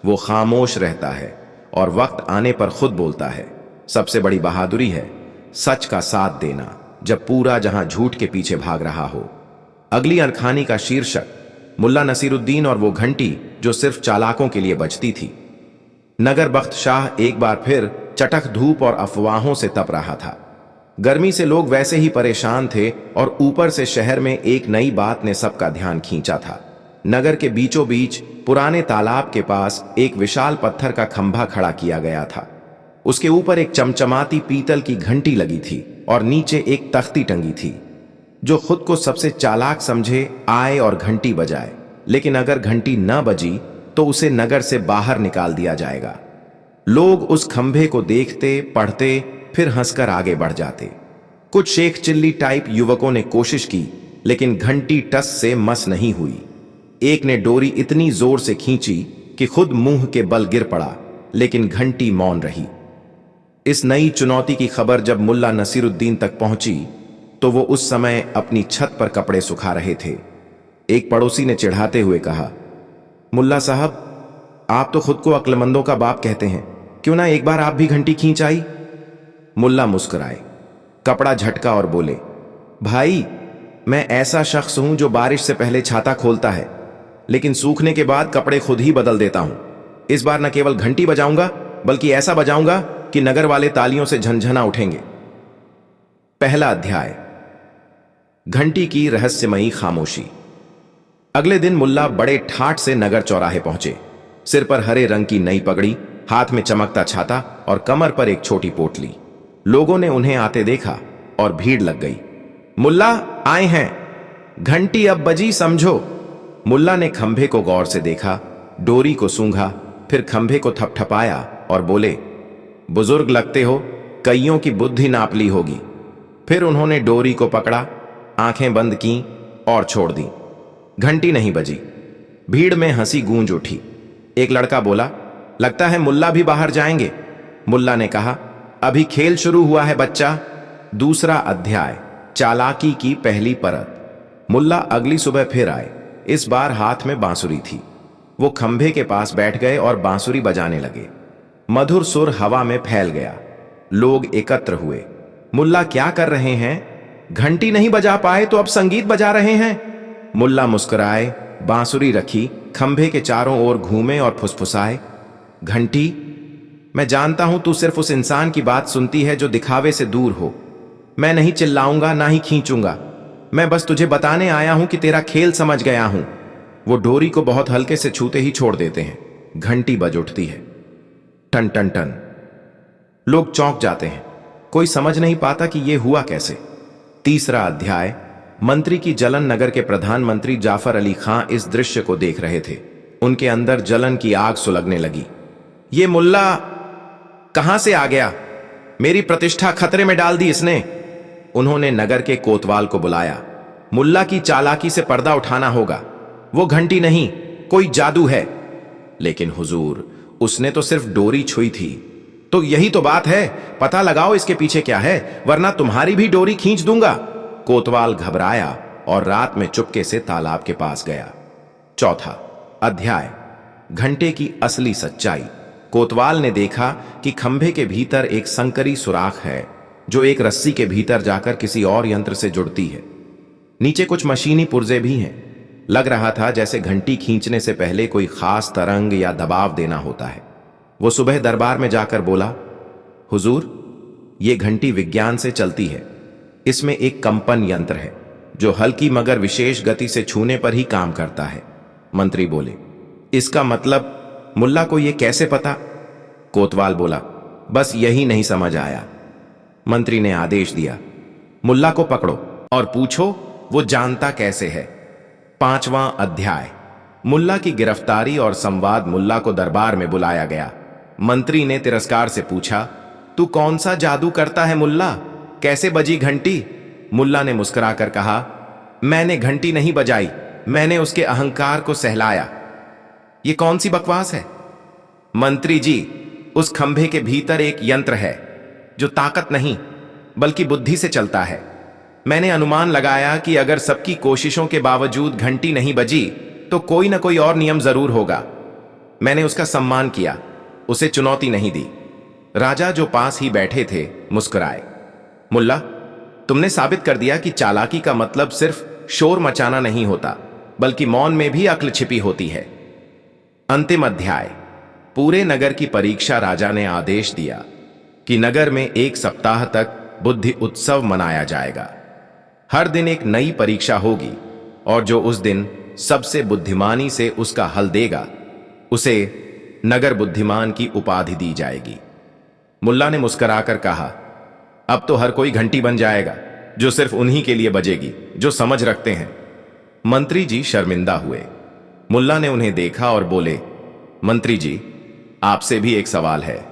वो खामोश रहता है और वक्त आने पर खुद बोलता है। सबसे बड़ी बहादुरी है सच का साथ देना जब पूरा जहां झूठ के पीछे भाग रहा हो। अगली अनखानी का शीर्षक, मुल्ला नसीरुद्दीन और वो घंटी जो सिर्फ चालाकों के लिए बजती थी। नगर बख्त शाह एक बार फिर चटक धूप और अफवाहों से तप रहा था। गर्मी से लोग वैसे ही परेशान थे और ऊपर से शहर में एक नई बात ने सबका ध्यान खींचा था। नगर के बीचों बीच पुराने तालाब के पास एक विशाल पत्थर का खंभा खड़ा किया गया था। उसके ऊपर एक चमचमाती पीतल की घंटी लगी थी और नीचे एक तख्ती टंगी थी। जो खुद को सबसे चालाक समझे आए और घंटी बजाए, लेकिन अगर घंटी न बजी तो उसे नगर से बाहर निकाल दिया जाएगा। लोग उस खंभे को देखते, पढ़ते, फिर हंसकर आगे बढ़ जाते। कुछ शेख चिल्ली टाइप युवकों ने कोशिश की, लेकिन घंटी टस से मस नहीं हुई। एक ने डोरी इतनी जोर से खींची कि खुद मुंह के बल गिर पड़ा, लेकिन घंटी मौन रही। इस नई चुनौती की खबर जब मुल्ला नसीरुद्दीन तक पहुंची तो वो उस समय अपनी छत पर कपड़े सुखा रहे थे। एक पड़ोसी ने चिढ़ाते हुए कहा, मुल्ला साहब, आप तो खुद को अक्लमंदों का बाप कहते हैं, क्यों ना एक बार आप भी घंटी खींच आई? मुल्ला मुस्कुराए, कपड़ा झटका और बोले, भाई, मैं ऐसा शख्स हूं जो बारिश से पहले छाता खोलता है, लेकिन सूखने के बाद कपड़े खुद ही बदल देता हूं। इस बार न केवल घंटी बजाऊंगा, बल्कि ऐसा बजाऊंगा कि नगर वाले तालियों से झनझना उठेंगे। पहला अध्याय, घंटी की रहस्यमयी खामोशी। अगले दिन मुल्ला बड़े ठाठ से नगर चौराहे पहुंचे। सिर पर हरे रंग की नई पगड़ी, हाथ में चमकता छाता और कमर पर एक छोटी पोटली। लोगों ने उन्हें आते देखा और भीड़ लग गई। मुल्ला आए हैं, घंटी अब बजी, समझो। मुल्ला ने खंभे को गौर से देखा डोरी को सूंघा, फिर खंभे को थपथपाया और बोले, बुजुर्ग लगते हो, कईयों की बुद्धि नाप ली होगी। फिर उन्होंने डोरी को पकड़ा, आंखें बंद की और छोड़ दी। घंटी नहीं बजी। भीड़ में हंसी गूंज उठी। एक लड़का बोला, लगता है मुल्ला भी बाहर जाएंगे। मुल्ला ने कहा, अभी खेल शुरू हुआ है बच्चा। दूसरा अध्याय, चालाकी की पहली परत। मुल्ला अगली सुबह फिर आए। इस बार हाथ में बांसुरी थी। वो खंभे के पास बैठ गए और बांसुरी बजाने लगे। मधुर सुर हवा में फैल गया। लोग एकत्र हुए। मुल्ला क्या कर रहे हैं? घंटी नहीं बजा पाए तो अब संगीत बजा रहे हैं। मुल्ला मुस्कुराए, बांसुरी रखी, खंभे के चारों ओर घूमे और फुसफुसाए, घंटी, मैं जानता हूं तू सिर्फ उस इंसान की बात सुनती है जो दिखावे से दूर हो। मैं नहीं चिल्लाऊंगा, ना ही खींचूंगा। मैं बस तुझे बताने आया हूं कि तेरा खेल समझ गया हूं। वो डोरी को बहुत हल्के से छूते ही छोड़ देते हैं। घंटी बज उठती है। टन टन टन। लोग चौंक जाते हैं। कोई समझ नहीं पाता कि यह हुआ कैसे। तीसरा अध्याय, मंत्री की जलन। नगर के प्रधानमंत्री जाफर अली खां इस दृश्य को देख रहे थे। उनके अंदर जलन की आग सुलगने लगी। ये मुल्ला कहां से आ गया? मेरी प्रतिष्ठा खतरे में डाल दी इसने। उन्होंने नगर के कोतवाल को बुलाया। मुल्ला की चालाकी से पर्दा उठाना होगा। वो घंटी नहीं, कोई जादू है। लेकिन हुजूर, उसने तो सिर्फ डोरी छुई थी। तो यही तो बात है, पता लगाओ इसके पीछे क्या है, वरना तुम्हारी भी डोरी खींच दूंगा। कोतवाल घबराया और रात में चुपके से तालाब के पास गया। चौथा अध्याय, घंटे की असली सच्चाई। कोतवाल ने देखा कि खंभे के भीतर एक संकरी सुराख है जो एक रस्सी के भीतर जाकर किसी और यंत्र से जुड़ती है। नीचे कुछ मशीनी पुर्जे भी हैं। लग रहा था जैसे घंटी खींचने से पहले कोई खास तरंग या दबाव देना होता है। वो सुबह दरबार में जाकर बोला, हुजूर, ये घंटी विज्ञान से चलती है। इसमें एक कंपन यंत्र है जो हल्की मगर विशेष गति से छूने पर ही काम करता है। मंत्री बोले, इसका मतलब? मुल्ला को यह कैसे पता? कोतवाल बोला, बस यही नहीं समझ आया। मंत्री ने आदेश दिया, मुल्ला को पकड़ो और पूछो वो जानता कैसे है। पांचवां अध्याय, मुल्ला की गिरफ्तारी और संवाद। मुल्ला को दरबार में बुलाया गया। मंत्री ने तिरस्कार से पूछा, तू कौन सा जादू करता है मुल्ला? कैसे बजी घंटी? मुल्ला ने मुस्कुराकर कहा, मैंने घंटी नहीं बजाई, मैंने उसके अहंकार को सहलाया। ये कौन सी बकवास है? मंत्री जी, उस खंभे के भीतर एक यंत्र है जो ताकत नहीं बल्कि बुद्धि से चलता है। मैंने अनुमान लगाया कि अगर सबकी कोशिशों के बावजूद घंटी नहीं बजी तो कोई ना कोई और नियम जरूर होगा। मैंने उसका सम्मान किया, उसे चुनौती नहीं दी। राजा जो पास ही बैठे थे मुस्कुराए। मुल्ला, तुमने साबित कर दिया कि चालाकी का मतलब सिर्फ शोर मचाना नहीं होता, बल्कि मौन में भी अक्ल छिपी होती है। अंतिम अध्याय, पूरे नगर की परीक्षा। राजा ने आदेश दिया कि नगर में 1 सप्ताह तक बुद्धि उत्सव मनाया जाएगा। हर दिन एक नई परीक्षा होगी और जो उस दिन सबसे बुद्धिमानी से उसका हल देगा उसे नगर बुद्धिमान की उपाधि दी जाएगी। मुल्ला ने मुस्कुराकर कहा, अब तो हर कोई घंटी बन जाएगा, जो सिर्फ उन्हीं के लिए बजेगी जो समझ रखते हैं। मंत्री जी शर्मिंदा हुए। मुल्ला ने उन्हें देखा और बोले, मंत्री जी, आपसे भी एक सवाल है।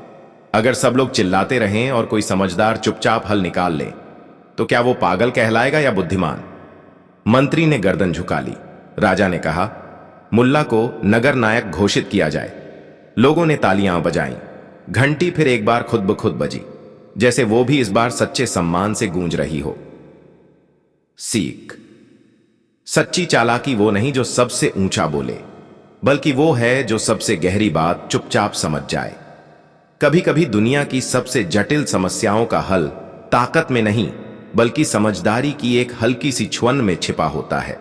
अगर सब लोग चिल्लाते रहें और कोई समझदार चुपचाप हल निकाल ले तो क्या वो पागल कहलाएगा या बुद्धिमान? मंत्री ने गर्दन झुका ली। राजा ने कहा, मुल्ला को नगर नायक घोषित किया जाए। लोगों ने तालियां बजाईं। घंटी फिर एक बार खुद ब खुद बजी, जैसे वो भी इस बार सच्चे सम्मान से गूंज रही हो। सीख, सच्ची चालाकी वो नहीं जो सबसे ऊंचा बोले, बल्कि वो है जो सबसे गहरी बात चुपचाप समझ जाए। कभी कभी दुनिया की सबसे जटिल समस्याओं का हल ताकत में नहीं बल्कि समझदारी की एक हल्की सी छुअन में छिपा होता है।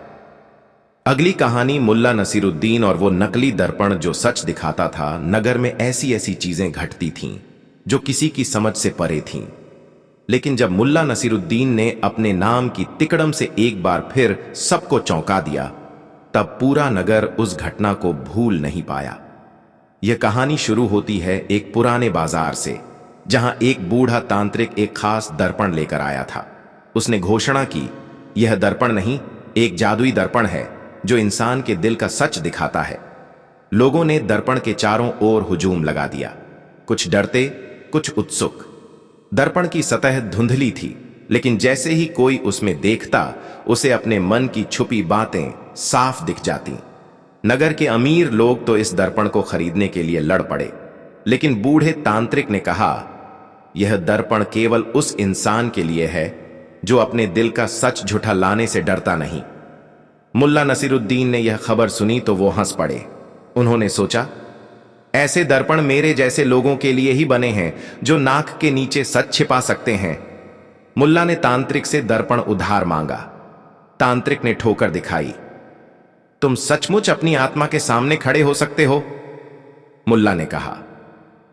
अगली कहानी, मुल्ला नसीरुद्दीन और वो नकली दर्पण जो सच दिखाता था। नगर में ऐसी ऐसी चीजें घटती थीं जो किसी की समझ से परे थीं। लेकिन जब मुल्ला नसीरुद्दीन ने अपने नाम की तिकड़म से एक बार फिर सबको चौंका दिया, तब पूरा नगर उस घटना को भूल नहीं पाया। यह कहानी शुरू होती है एक पुराने बाजार से, जहां एक बूढ़ा तांत्रिक एक खास दर्पण लेकर आया था। उसने घोषणा की, यह दर्पण नहीं, एक जादुई दर्पण है जो इंसान के दिल का सच दिखाता है। लोगों ने दर्पण के चारों ओर हुजूम लगा दिया, कुछ डरते, कुछ उत्सुक। दर्पण की सतह धुंधली थी, लेकिन जैसे ही कोई उसमें देखता, उसे अपने मन की छुपी बातें साफ दिख जाती। नगर के अमीर लोग तो इस दर्पण को खरीदने के लिए लड़ पड़े, लेकिन बूढ़े तांत्रिक ने कहा, यह दर्पण केवल उस इंसान के लिए है जो अपने दिल का सच झूठा लाने से डरता नहीं। मुल्ला नसीरुद्दीन ने यह खबर सुनी तो वो हंस पड़े। उन्होंने सोचा, ऐसे दर्पण मेरे जैसे लोगों के लिए ही बने हैं जो नाक के नीचे सच छिपा सकते हैं। मुल्ला ने तांत्रिक से दर्पण उधार मांगा। तांत्रिक ने ठोकर दिखाई। तुम सचमुच अपनी आत्मा के सामने खड़े हो सकते हो? मुल्ला ने कहा,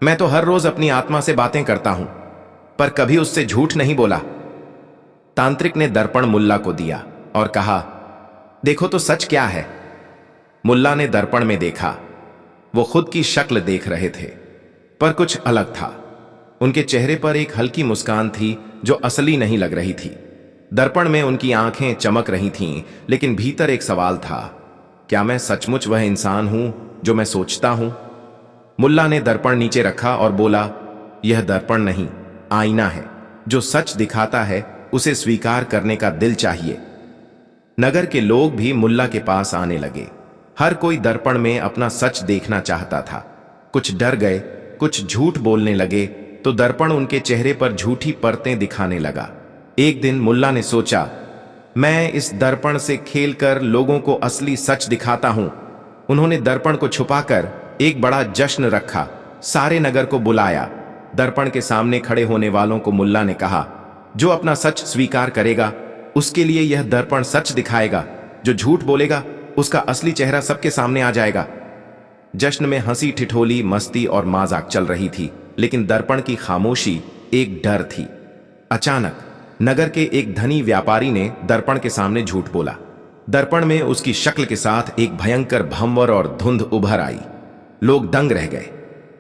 मैं तो हर रोज अपनी आत्मा से बातें करता हूं, पर कभी उससे झूठ नहीं बोला। तांत्रिक ने दर्पण मुल्ला को दिया और कहा, देखो तो सच क्या है। मुल्ला ने दर्पण में देखा। वो खुद की शक्ल देख रहे थे, पर कुछ अलग था। उनके चेहरे पर एक हल्की मुस्कान थी जो असली नहीं लग रही थी। दर्पण में उनकी आंखें चमक रही थीं, लेकिन भीतर एक सवाल था, क्या मैं सचमुच वह इंसान हूं जो मैं सोचता हूं? मुल्ला ने दर्पण नीचे रखा और बोला, यह दर्पण नहीं, आईना है। जो सच दिखाता है उसे स्वीकार करने का दिल चाहिए। नगर के लोग भी मुल्ला के पास आने लगे। हर कोई दर्पण में अपना सच देखना चाहता था। कुछ डर गए, कुछ झूठ बोलने लगे, तो दर्पण उनके चेहरे पर झूठी परतें दिखाने लगा। एक दिन मुल्ला ने सोचा, मैं इस दर्पण से खेलकर लोगों को असली सच दिखाता हूं। उन्होंने दर्पण को छुपाकर एक बड़ा जश्न रखा, सारे नगर को बुलाया। दर्पण के सामने खड़े होने वालों को मुल्ला ने कहा, जो अपना सच स्वीकार करेगा उसके लिए यह दर्पण सच दिखाएगा। जो झूठ बोलेगा उसका असली चेहरा सबके सामने आ जाएगा। जश्न में हंसी ठिठोली, मस्ती और मजाक चल रही थी, लेकिन दर्पण की खामोशी एक डर थी। अचानक नगर के एक धनी व्यापारी ने दर्पण के सामने झूठ बोला। दर्पण में उसकी शक्ल के साथ एक भयंकर भंवर और धुंध उभर आई। लोग दंग रह गए।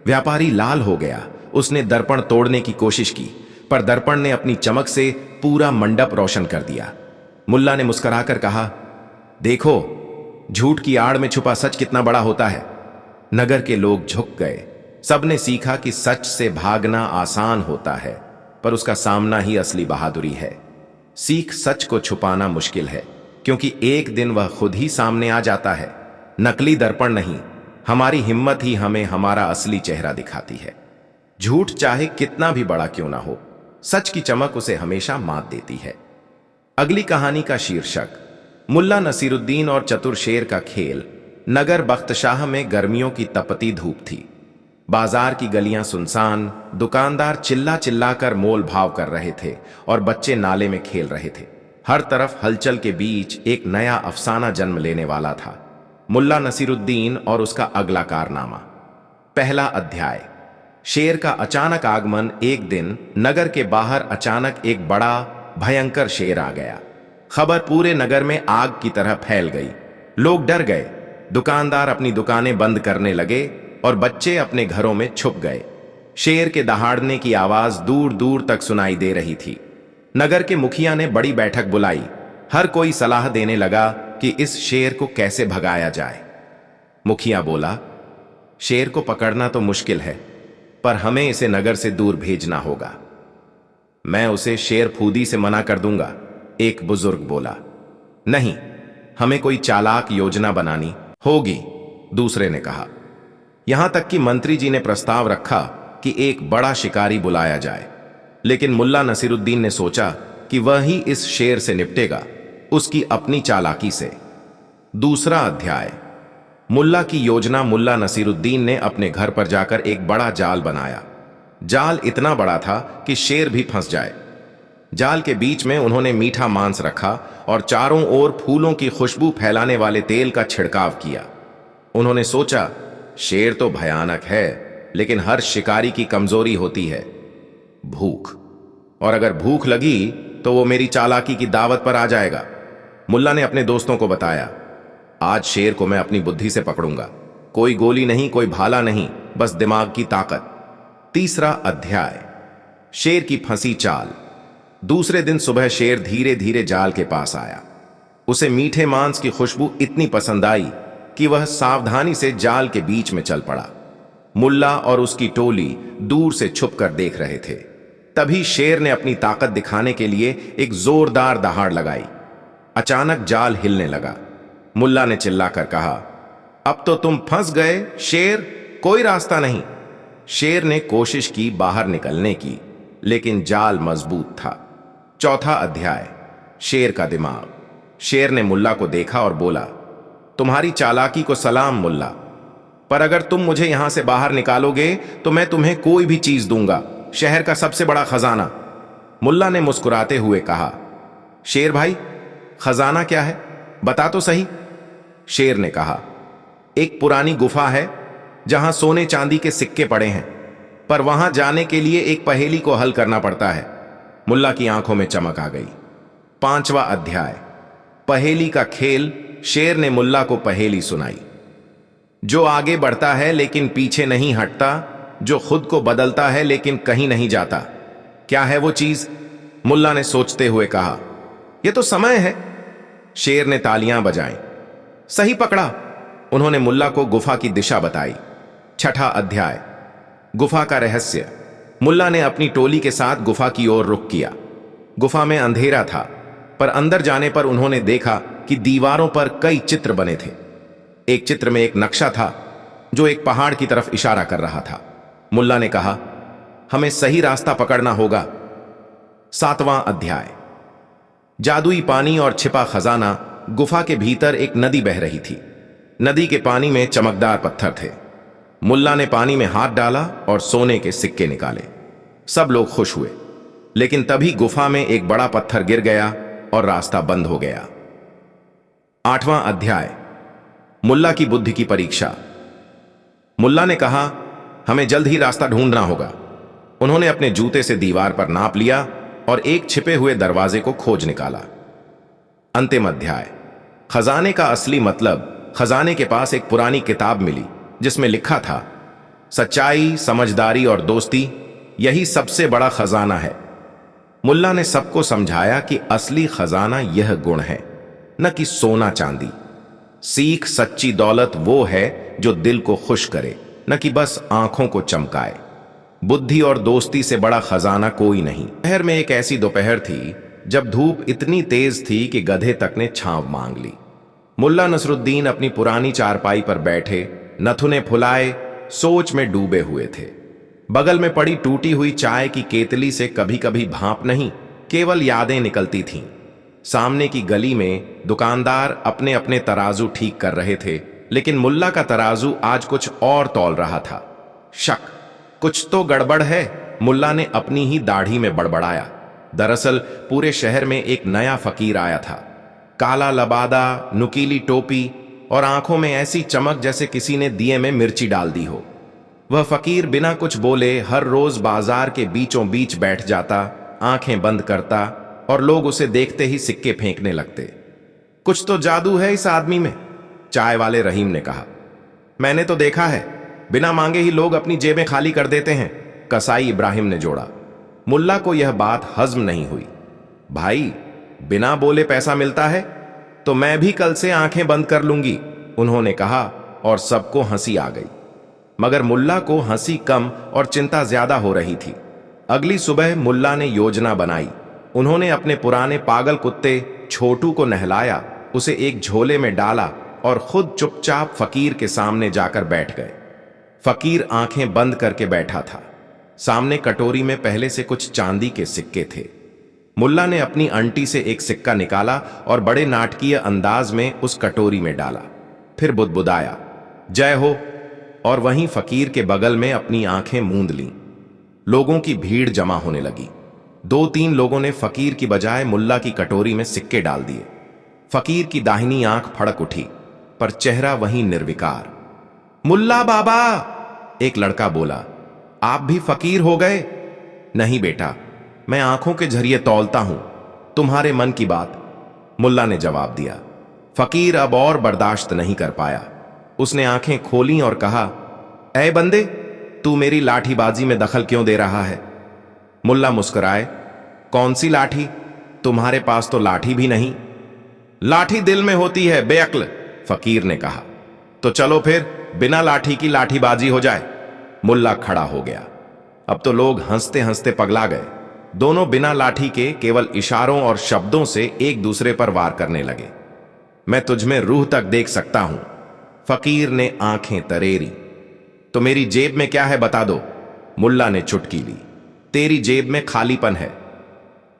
व्यापारी लाल हो गया। उसने दर्पण तोड़ने की कोशिश की, पर दर्पण ने अपनी चमक से पूरा मंडप रोशन कर दिया। मुल्ला ने मुस्कुराकर कहा, देखो, झूठ की आड़ में छुपा सच कितना बड़ा होता है। नगर के लोग झुक गए। सबने सीखा कि सच से भागना आसान होता है, पर उसका सामना ही असली बहादुरी है। सीख सच को छुपाना मुश्किल है, क्योंकि एक दिन वह खुद ही सामने आ जाता है। नकली दर्पण नहीं, हमारी हिम्मत ही हमें हमारा असली चेहरा दिखाती है। झूठ चाहे कितना भी बड़ा क्यों ना हो, सच की चमक उसे हमेशा मात देती है। अगली कहानी का शीर्षक, मुल्ला नसीरुद्दीन और चतुर शेर का खेल। नगर बख्तशाह में गर्मियों की तपती धूप थी। बाजार की गलियां सुनसान, दुकानदार चिल्ला चिल्ला कर मोल भाव कर रहे थे और बच्चे नाले में खेल रहे थे। हर तरफ हलचल के बीच एक नया अफसाना जन्म लेने वाला था, मुल्ला नसीरुद्दीन और उसका अगला कारनामा। पहला अध्याय, शेर का अचानक आगमन। एक दिन नगर के बाहर अचानक एक बड़ा भयंकर शेर आ गया। खबर पूरे नगर में आग की तरह फैल गई। लोग डर गए। दुकानदार अपनी दुकानें बंद करने लगे और बच्चे अपने घरों में छुप गए। शेर के दहाड़ने की आवाज दूर दूर तक सुनाई दे रही थी। नगर के मुखिया ने बड़ी बैठक बुलाई। हर कोई सलाह देने लगा कि इस शेर को कैसे भगाया जाए। मुखिया बोला, शेर को पकड़ना तो मुश्किल है, पर हमें इसे नगर से दूर भेजना होगा। मैं उसे शेर फूदी से मना कर दूंगा, एक बुजुर्ग बोला। नहीं, हमें कोई चालाक योजना बनानी होगी, दूसरे ने कहा। यहां तक कि मंत्री जी ने प्रस्ताव रखा कि एक बड़ा शिकारी बुलाया जाए, लेकिन मुल्ला नसीरुद्दीन ने सोचा कि वह ही इस शेर से निपटेगा, उसकी अपनी चालाकी से। दूसरा अध्याय, मुल्ला की योजना। मुल्ला नसीरुद्दीन ने अपने घर पर जाकर एक बड़ा जाल बनाया। जाल इतना बड़ा था कि शेर भी फंस जाए। जाल के बीच में उन्होंने मीठा मांस रखा और चारों ओर फूलों की खुशबू फैलाने वाले तेल का छिड़काव किया। उन्होंने सोचा, शेर तो भयानक है, लेकिन हर शिकारी की कमजोरी होती है, भूख। और अगर भूख लगी तो वो मेरी चालाकी की दावत पर आ जाएगा। मुल्ला ने अपने दोस्तों को बताया, आज शेर को मैं अपनी बुद्धि से पकड़ूंगा। कोई गोली नहीं, कोई भाला नहीं, बस दिमाग की ताकत। तीसरा अध्याय, शेर की फंसी चाल। दूसरे दिन सुबह शेर धीरे धीरे जाल के पास आया। उसे मीठे मांस की खुशबू इतनी पसंद आई कि वह सावधानी से जाल के बीच में चल पड़ा। मुल्ला और उसकी टोली दूर से छुपकर देख रहे थे। तभी शेर ने अपनी ताकत दिखाने के लिए एक जोरदार दहाड़ लगाई। अचानक जाल हिलने लगा। मुल्ला ने चिल्लाकर कहा, अब तो तुम फंस गए शेर, कोई रास्ता नहीं। शेर ने कोशिश की बाहर निकलने की, लेकिन जाल मजबूत था। चौथा अध्याय, शेर का दिमाग। शेर ने मुल्ला को देखा और बोला, तुम्हारी चालाकी को सलाम मुल्ला, पर अगर तुम मुझे यहां से बाहर निकालोगे तो मैं तुम्हें कोई भी चीज दूंगा, शहर का सबसे बड़ा खजाना। मुल्ला ने मुस्कुराते हुए कहा, शेर भाई, खजाना क्या है, बता तो सही। शेर ने कहा, एक पुरानी गुफा है जहां सोने चांदी के सिक्के पड़े हैं, पर वहां जाने के लिए एक पहेली को हल करना पड़ता है। मुल्ला की आंखों में चमक आ गई। पांचवा अध्याय, पहेली का खेल। शेर ने मुल्ला को पहेली सुनाई। जो आगे बढ़ता है लेकिन पीछे नहीं हटता, जो खुद को बदलता है लेकिन कहीं नहीं जाता, क्या है वो चीज? मुल्ला ने सोचते हुए कहा, यह तो समय है। शेर ने तालियां बजाई। सही पकड़ा। उन्होंने मुल्ला को गुफा की दिशा बताई। छठा अध्याय, गुफा का रहस्य। मुल्ला ने अपनी टोली के साथ गुफा की ओर रुख किया। गुफा में अंधेरा था, पर अंदर जाने पर उन्होंने देखा कि दीवारों पर कई चित्र बने थे। एक चित्र में एक नक्शा था जो एक पहाड़ की तरफ इशारा कर रहा था। मुल्ला ने कहा, हमें सही रास्ता पकड़ना होगा। सातवां अध्याय, जादुई पानी और छिपा खजाना। गुफा के भीतर एक नदी बह रही थी। नदी के पानी में चमकदार पत्थर थे। मुल्ला ने पानी में हाथ डाला और सोने के सिक्के निकाले। सब लोग खुश हुए, लेकिन तभी गुफा में एक बड़ा पत्थर गिर गया और रास्ता बंद हो गया। आठवां अध्याय, मुल्ला की बुद्धि की परीक्षा। मुल्ला ने कहा, हमें जल्द ही रास्ता ढूंढना होगा। उन्होंने अपने जूते से दीवार पर नाप लिया और एक छिपे हुए दरवाजे को खोज निकाला। अंतिम अध्याय, खजाने का असली मतलब। खजाने के पास एक पुरानी किताब मिली जिसमें लिखा था, सच्चाई, समझदारी और दोस्ती, यही सबसे बड़ा खजाना है। मुल्ला ने सबको समझाया कि असली खजाना यह गुण है, न कि सोना चांदी। सीख, सच्ची दौलत वो है जो दिल को खुश करे, न कि बस आंखों को चमकाए। बुद्धि और दोस्ती से बड़ा खजाना कोई नहीं। शहर में एक ऐसी दोपहर थी जब धूप इतनी तेज थी कि गधे तक ने छांव मांग ली। मुल्ला नसरुद्दीन अपनी पुरानी चारपाई पर बैठे, नथुने फुलाए, सोच में डूबे हुए थे। बगल में पड़ी टूटी हुई चाय की केतली से कभी कभी भाप नहीं, केवल यादें निकलती थीं। सामने की गली में दुकानदार अपने अपने तराजू ठीक कर रहे थे, लेकिन मुल्ला का तराजू आज कुछ और तौल रहा था। शक, कुछ तो गड़बड़ है, मुल्ला ने अपनी ही दाढ़ी में बड़बड़ाया। दरअसल पूरे शहर में एक नया फकीर आया था। काला लबादा, नुकीली टोपी और आंखों में ऐसी चमक जैसे किसी ने दिए में मिर्ची डाल दी हो। वह फकीर बिना कुछ बोले हर रोज बाजार के बीचों बीच बैठ जाता, आंखें बंद करता और लोग उसे देखते ही सिक्के फेंकने लगते। कुछ तो जादू है इस आदमी में, चाय वाले रहीम ने कहा। मैंने तो देखा है, बिना मांगे ही लोग अपनी जेबें खाली कर देते हैं, कसाई इब्राहिम ने जोड़ा। मुल्ला को यह बात हजम नहीं हुई। भाई, बिना बोले पैसा मिलता है तो मैं भी कल से आंखें बंद कर लूंगी, उन्होंने कहा और सबको हंसी आ गई। मगर मुल्ला को हंसी कम और चिंता ज्यादा हो रही थी। अगली सुबह मुल्ला ने योजना बनाई। उन्होंने अपने पुराने पागल कुत्ते छोटू को नहलाया, उसे एक झोले में डाला और खुद चुपचाप फकीर के सामने जाकर बैठ गए। फकीर आंखें बंद करके बैठा था। सामने कटोरी में पहले से कुछ चांदी के सिक्के थे। मुल्ला ने अपनी अंटी से एक सिक्का निकाला और बड़े नाटकीय अंदाज में उस कटोरी में डाला, फिर बुदबुदाया, जय हो, और वहीं फकीर के बगल में अपनी आंखें मूंद लीं। लोगों की भीड़ जमा होने लगी। 2-3 लोगों ने फकीर की बजाय मुल्ला की कटोरी में सिक्के डाल दिए। फकीर की दाहिनी आंख फड़क उठी, पर चेहरा वहीं निर्विकार। मुल्ला बाबा, एक लड़का बोला, आप भी फकीर हो गए? नहीं बेटा, मैं आंखों के जरिए तौलता हूं तुम्हारे मन की बात, मुल्ला ने जवाब दिया। फकीर अब और बर्दाश्त नहीं कर पाया। उसने आंखें खोलीं और कहा, ऐ बंदे, तू मेरी लाठीबाजी में दखल क्यों दे रहा है? मुल्ला मुस्कुराए, कौन सी लाठी? तुम्हारे पास तो लाठी भी नहीं। लाठी दिल में होती है बेअक्ल, फकीर ने कहा। तो चलो फिर बिना लाठी की लाठीबाजी हो जाए। मुल्ला खड़ा हो गया। अब तो लोग हंसते हंसते पगला गए। दोनों बिना लाठी के केवल इशारों और शब्दों से एक दूसरे पर वार करने लगे। मैं तुझमें रूह तक देख सकता हूं। फकीर ने आंखें तरेरी। तो मेरी जेब में क्या है बता दो। मुल्ला ने चुटकी ली। तेरी जेब में खालीपन है।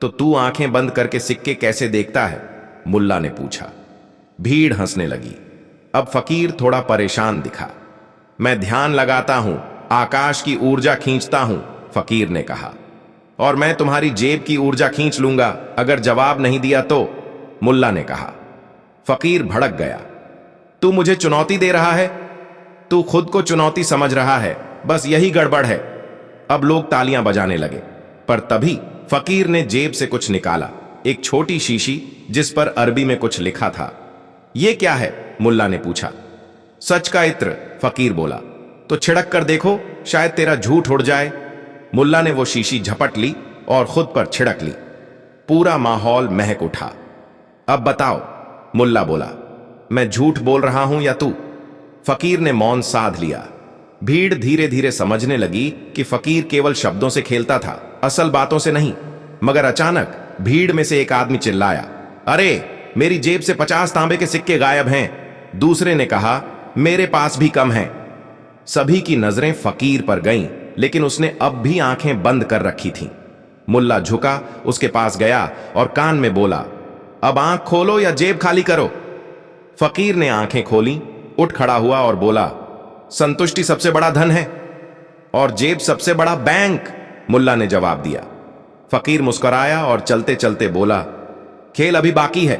तो तू आंखें बंद करके सिक्के कैसे देखता है? मुल्ला ने पूछा। भीड़ हंसने लगी। अब फकीर थोड़ा परेशान दिखा। मैं ध्यान लगाता हूं, आकाश की ऊर्जा खींचता हूं, फकीर ने कहा। और मैं तुम्हारी जेब की ऊर्जा खींच लूंगा अगर जवाब नहीं दिया तो, मुल्ला ने कहा। फकीर भड़क गया। तू मुझे चुनौती दे रहा है? तू खुद को चुनौती समझ रहा है, बस यही गड़बड़ है। अब लोग तालियां बजाने लगे। पर तभी फकीर ने जेब से कुछ निकाला, एक छोटी शीशी जिस पर अरबी में कुछ लिखा था। यह क्या है? मुल्ला ने पूछा। सच का इत्र, फकीर बोला। तो छिड़क कर देखो, शायद तेरा झूठ उड़ जाए। मुल्ला ने वो शीशी झपट ली और खुद पर छिड़क ली। पूरा माहौल महक उठा। अब बताओ, मुल्ला बोला, मैं झूठ बोल रहा हूं या तू? फकीर ने मौन साध लिया। भीड़ धीरे धीरे समझने लगी कि फकीर केवल शब्दों से खेलता था, असल बातों से नहीं। मगर अचानक भीड़ में से एक आदमी चिल्लाया, अरे मेरी जेब से 50 तांबे के सिक्के गायब हैं। दूसरे ने कहा, मेरे पास भी कम हैं। सभी की नजरें फकीर पर गईं, लेकिन उसने अब भी आंखें बंद कर रखी थीं। मुल्ला झुका, उसके पास गया और कान में बोला, अब आंख खोलो या जेब खाली करो। फकीर ने आंखें खोली, उठ खड़ा हुआ और बोला, संतुष्टि सबसे बड़ा धन है और जेब सबसे बड़ा बैंक, मुल्ला ने जवाब दिया। फकीर मुस्कुराया और चलते चलते बोला, खेल अभी बाकी है।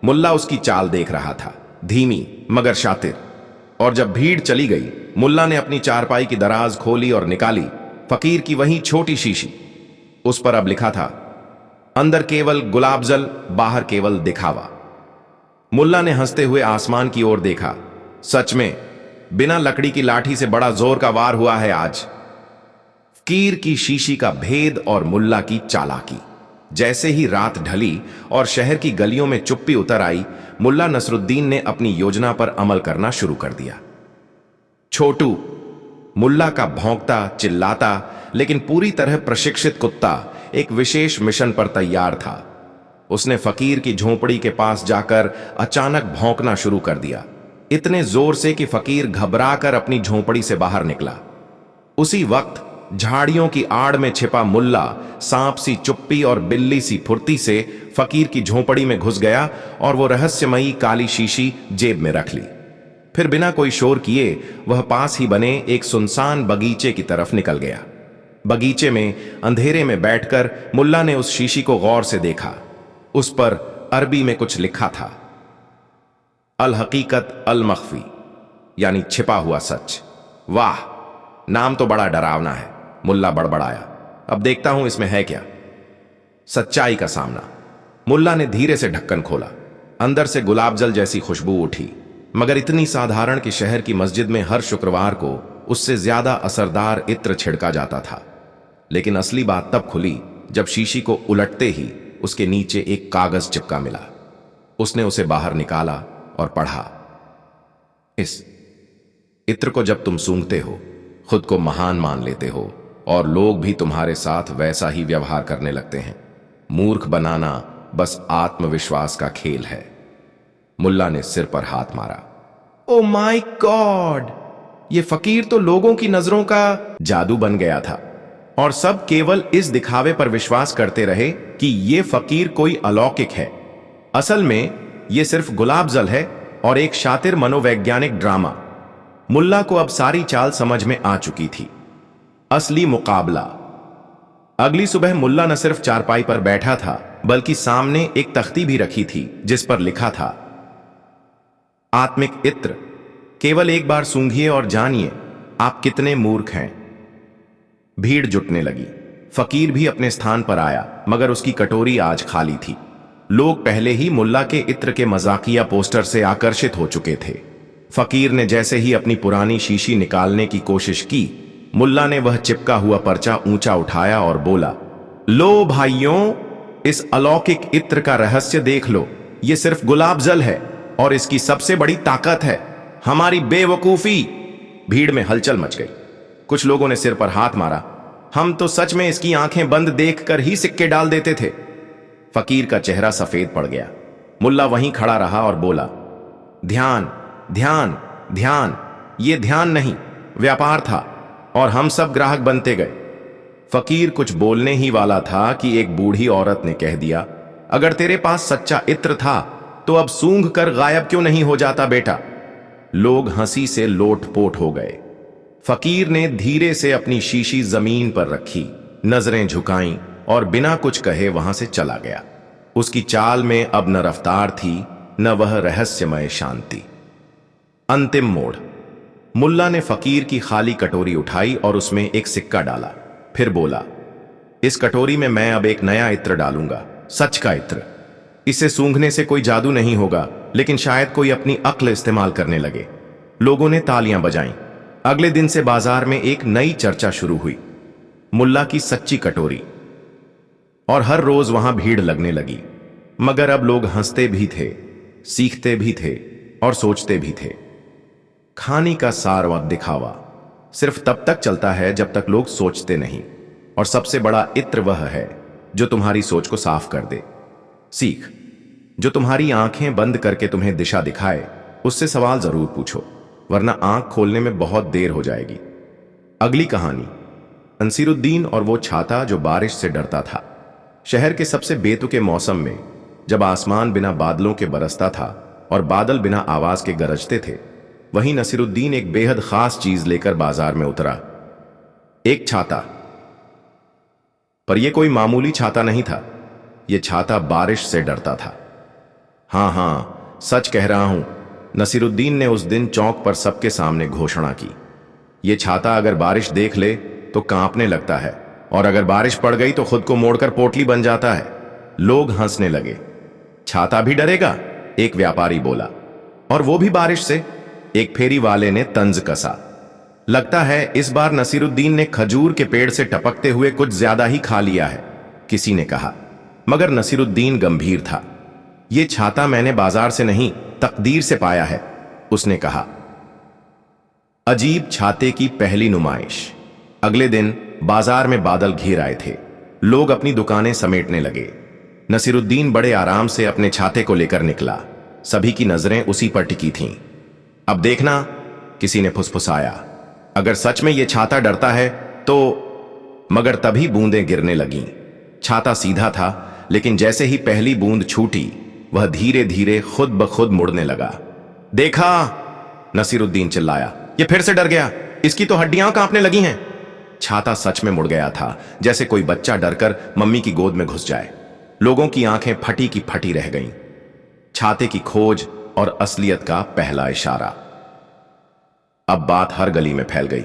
मुल्ला उसकी चाल देख रहा था, धीमी मगर शातिर। और जब भीड़ चली गई, मुल्ला ने अपनी चारपाई की दराज खोली और निकाली फकीर की वही छोटी शीशी। उस पर अब लिखा था, अंदर केवल गुलाबजल, बाहर केवल दिखावा। मुल्ला ने हंसते हुए आसमान की ओर देखा। सच में बिना लकड़ी की लाठी से बड़ा जोर का वार हुआ है आज। फकीर की शीशी का भेद और मुल्ला की चालाकी। जैसे ही रात ढली और शहर की गलियों में चुप्पी उतर आई, मुल्ला नसरुद्दीन ने अपनी योजना पर अमल करना शुरू कर दिया। छोटू, मुल्ला का भौंकता, चिल्लाता लेकिन पूरी तरह प्रशिक्षित कुत्ता, एक विशेष मिशन पर तैयार था। उसने फकीर की झोपड़ी के पास जाकर अचानक भौंकना शुरू कर दिया, इतने जोर से कि फकीर घबराकर अपनी झोपड़ी से बाहर निकला। उसी वक्त झाड़ियों की आड़ में छिपा मुल्ला सांप सी चुप्पी और बिल्ली सी फुर्ती से फकीर की झोपड़ी में घुस गया और वो रहस्यमयी काली शीशी जेब में रख ली। फिर बिना कोई शोर किए वह पास ही बने एक सुनसान बगीचे की तरफ निकल गया। बगीचे में अंधेरे में बैठकर मुल्ला ने उस शीशी को गौर से देखा। उस पर अरबी में कुछ लिखा था, अल हकीकत अल मख्फी, यानी छिपा हुआ सच। वाह, नाम तो बड़ा डरावना है, मुल्ला बड़बड़ाया। अब देखता हूं इसमें है क्या। सच्चाई का सामना। मुल्ला ने धीरे से ढक्कन खोला। अंदर से गुलाबजल जैसी खुशबू उठी, मगर इतनी साधारण कि शहर की मस्जिद में हर शुक्रवार को उससे ज्यादा असरदार इत्र छिड़का जाता था। लेकिन असली बात तब खुली जब शीशी को उलटते ही उसके नीचे एक कागज चिपका मिला। उसने उसे बाहर निकाला और पढ़ा, इस इत्र को जब तुम सूंघते हो, खुद को महान मान लेते हो और लोग भी तुम्हारे साथ वैसा ही व्यवहार करने लगते हैं। मूर्ख बनाना बस आत्मविश्वास का खेल है। मुल्ला ने सिर पर हाथ मारा। ओ माय गॉड, ये फकीर तो लोगों की नजरों का जादू बन गया था और सब केवल इस दिखावे पर विश्वास करते रहे कि ये फकीर कोई अलौकिक है। असल में ये सिर्फ गुलाबजल है और एक शातिर मनोवैज्ञानिक ड्रामा। मुल्ला को अब सारी चाल समझ में आ चुकी थी। असली मुकाबला। अगली सुबह मुल्ला न सिर्फ चारपाई पर बैठा था, बल्कि सामने एक तख्ती भी रखी थी जिस पर लिखा था, आत्मिक इत्र, केवल एक बार सूंघिए और जानिए आप कितने मूर्ख हैं। भीड़ जुटने लगी। फकीर भी अपने स्थान पर आया, मगर उसकी कटोरी आज खाली थी। लोग पहले ही मुल्ला के इत्र के मजाकिया पोस्टर से आकर्षित हो चुके थे। फकीर ने जैसे ही अपनी पुरानी शीशी निकालने की कोशिश की, मुल्ला ने वह चिपका हुआ पर्चा ऊंचा उठाया और बोला, लो भाइयों, इस अलौकिक इत्र का रहस्य देख लो। यह सिर्फ गुलाबजल है और इसकी सबसे बड़ी ताकत है हमारी बेवकूफी। भीड़ में हलचल मच गई। कुछ लोगों ने सिर पर हाथ मारा। हम तो सच में इसकी आंखें बंद देखकर ही सिक्के डाल देते थे। फकीर का चेहरा सफेद पड़ गया। मुल्ला वहीं खड़ा रहा और बोला, ध्यान ध्यान ध्यान। ये ध्यान नहीं, व्यापार था और हम सब ग्राहक बनते गए। फकीर कुछ बोलने ही वाला था कि एक बूढ़ी औरत ने कह दिया, अगर तेरे पास सच्चा इत्र था तो अब सूंघ कर गायब क्यों नहीं हो जाता बेटा। लोग हंसी से लोटपोट हो गए। फकीर ने धीरे से अपनी शीशी जमीन पर रखी, नजरें झुकाईं और बिना कुछ कहे वहां से चला गया। उसकी चाल में अब न रफ्तार थी न वह रहस्यमय शांति। अंतिम मोड़। मुल्ला ने फकीर की खाली कटोरी उठाई और उसमें एक सिक्का डाला। फिर बोला, इस कटोरी में मैं अब एक नया इत्र डालूंगा, सच का इत्र। इसे सूंघने से कोई जादू नहीं होगा, लेकिन शायद कोई अपनी अक्ल इस्तेमाल करने लगे। लोगों ने तालियां बजाईं। अगले दिन से बाजार में एक नई चर्चा शुरू हुई, मुल्ला की सच्ची कटोरी। और हर रोज वहां भीड़ लगने लगी। मगर अब लोग हंसते भी थे, सीखते भी थे और सोचते भी थे। खाने का सार व दिखावा सिर्फ तब तक चलता है जब तक लोग सोचते नहीं, और सबसे बड़ा इत्र वह है जो तुम्हारी सोच को साफ कर दे। सीख, जो तुम्हारी आंखें बंद करके तुम्हें दिशा दिखाए, उससे सवाल जरूर पूछो, वरना आंख खोलने में बहुत देर हो जाएगी। अगली कहानी, अंसीरुद्दीन और वो छाता जो बारिश से डरता था। शहर के सबसे बेतुके मौसम में, जब आसमान बिना बादलों के बरसता था और बादल बिना आवाज के गरजते थे, वहीं नसीरुद्दीन एक बेहद खास चीज लेकर बाजार में उतरा, एक छाता। पर यह कोई मामूली छाता नहीं था। यह छाता बारिश से डरता था। हां, सच कह रहा हूं। नसीरुद्दीन ने उस दिन चौक पर सबके सामने घोषणा की, यह छाता अगर बारिश देख ले तो कांपने लगता है, और अगर बारिश पड़ गई तो खुद को मोड़कर पोटली बन जाता है। लोग हंसने लगे। छाता भी डरेगा? एक व्यापारी बोला। और वो भी बारिश से? एक फेरी वाले ने तंज कसा। लगता है इस बार नसीरुद्दीन ने खजूर के पेड़ से टपकते हुए कुछ ज्यादा ही खा लिया है, किसी ने कहा। मगर नसीरुद्दीन गंभीर था। यह छाता मैंने बाजार से नहीं, तकदीर से पाया है, उसने कहा। अजीब छाते की पहली नुमाइश। अगले दिन बाजार में बादल घिर आए थे। लोग अपनी दुकानें समेटने लगे। नसीरुद्दीन बड़े आराम से अपने छाते को लेकर निकला। सभी की नजरें उसी पर टिकी थीं। अब देखना, किसी ने फुसफुसाया, अगर सच में यह छाता डरता है तो। मगर तभी बूंदें गिरने लगीं। छाता सीधा था, लेकिन जैसे ही पहली बूंद छूटी, वह धीरे धीरे खुद ब खुद मुड़ने लगा। देखा, नसीरुद्दीन चिल्लाया, यह फिर से डर गया, इसकी तो हड्डियां कांपने लगी हैं। छाता सच में मुड़ गया था, जैसे कोई बच्चा डरकर मम्मी की गोद में घुस जाए। लोगों की आंखें फटी की फटी रह गईं। छाते की खोज और असलियत का पहला इशारा। अब बात हर गली में फैल गई,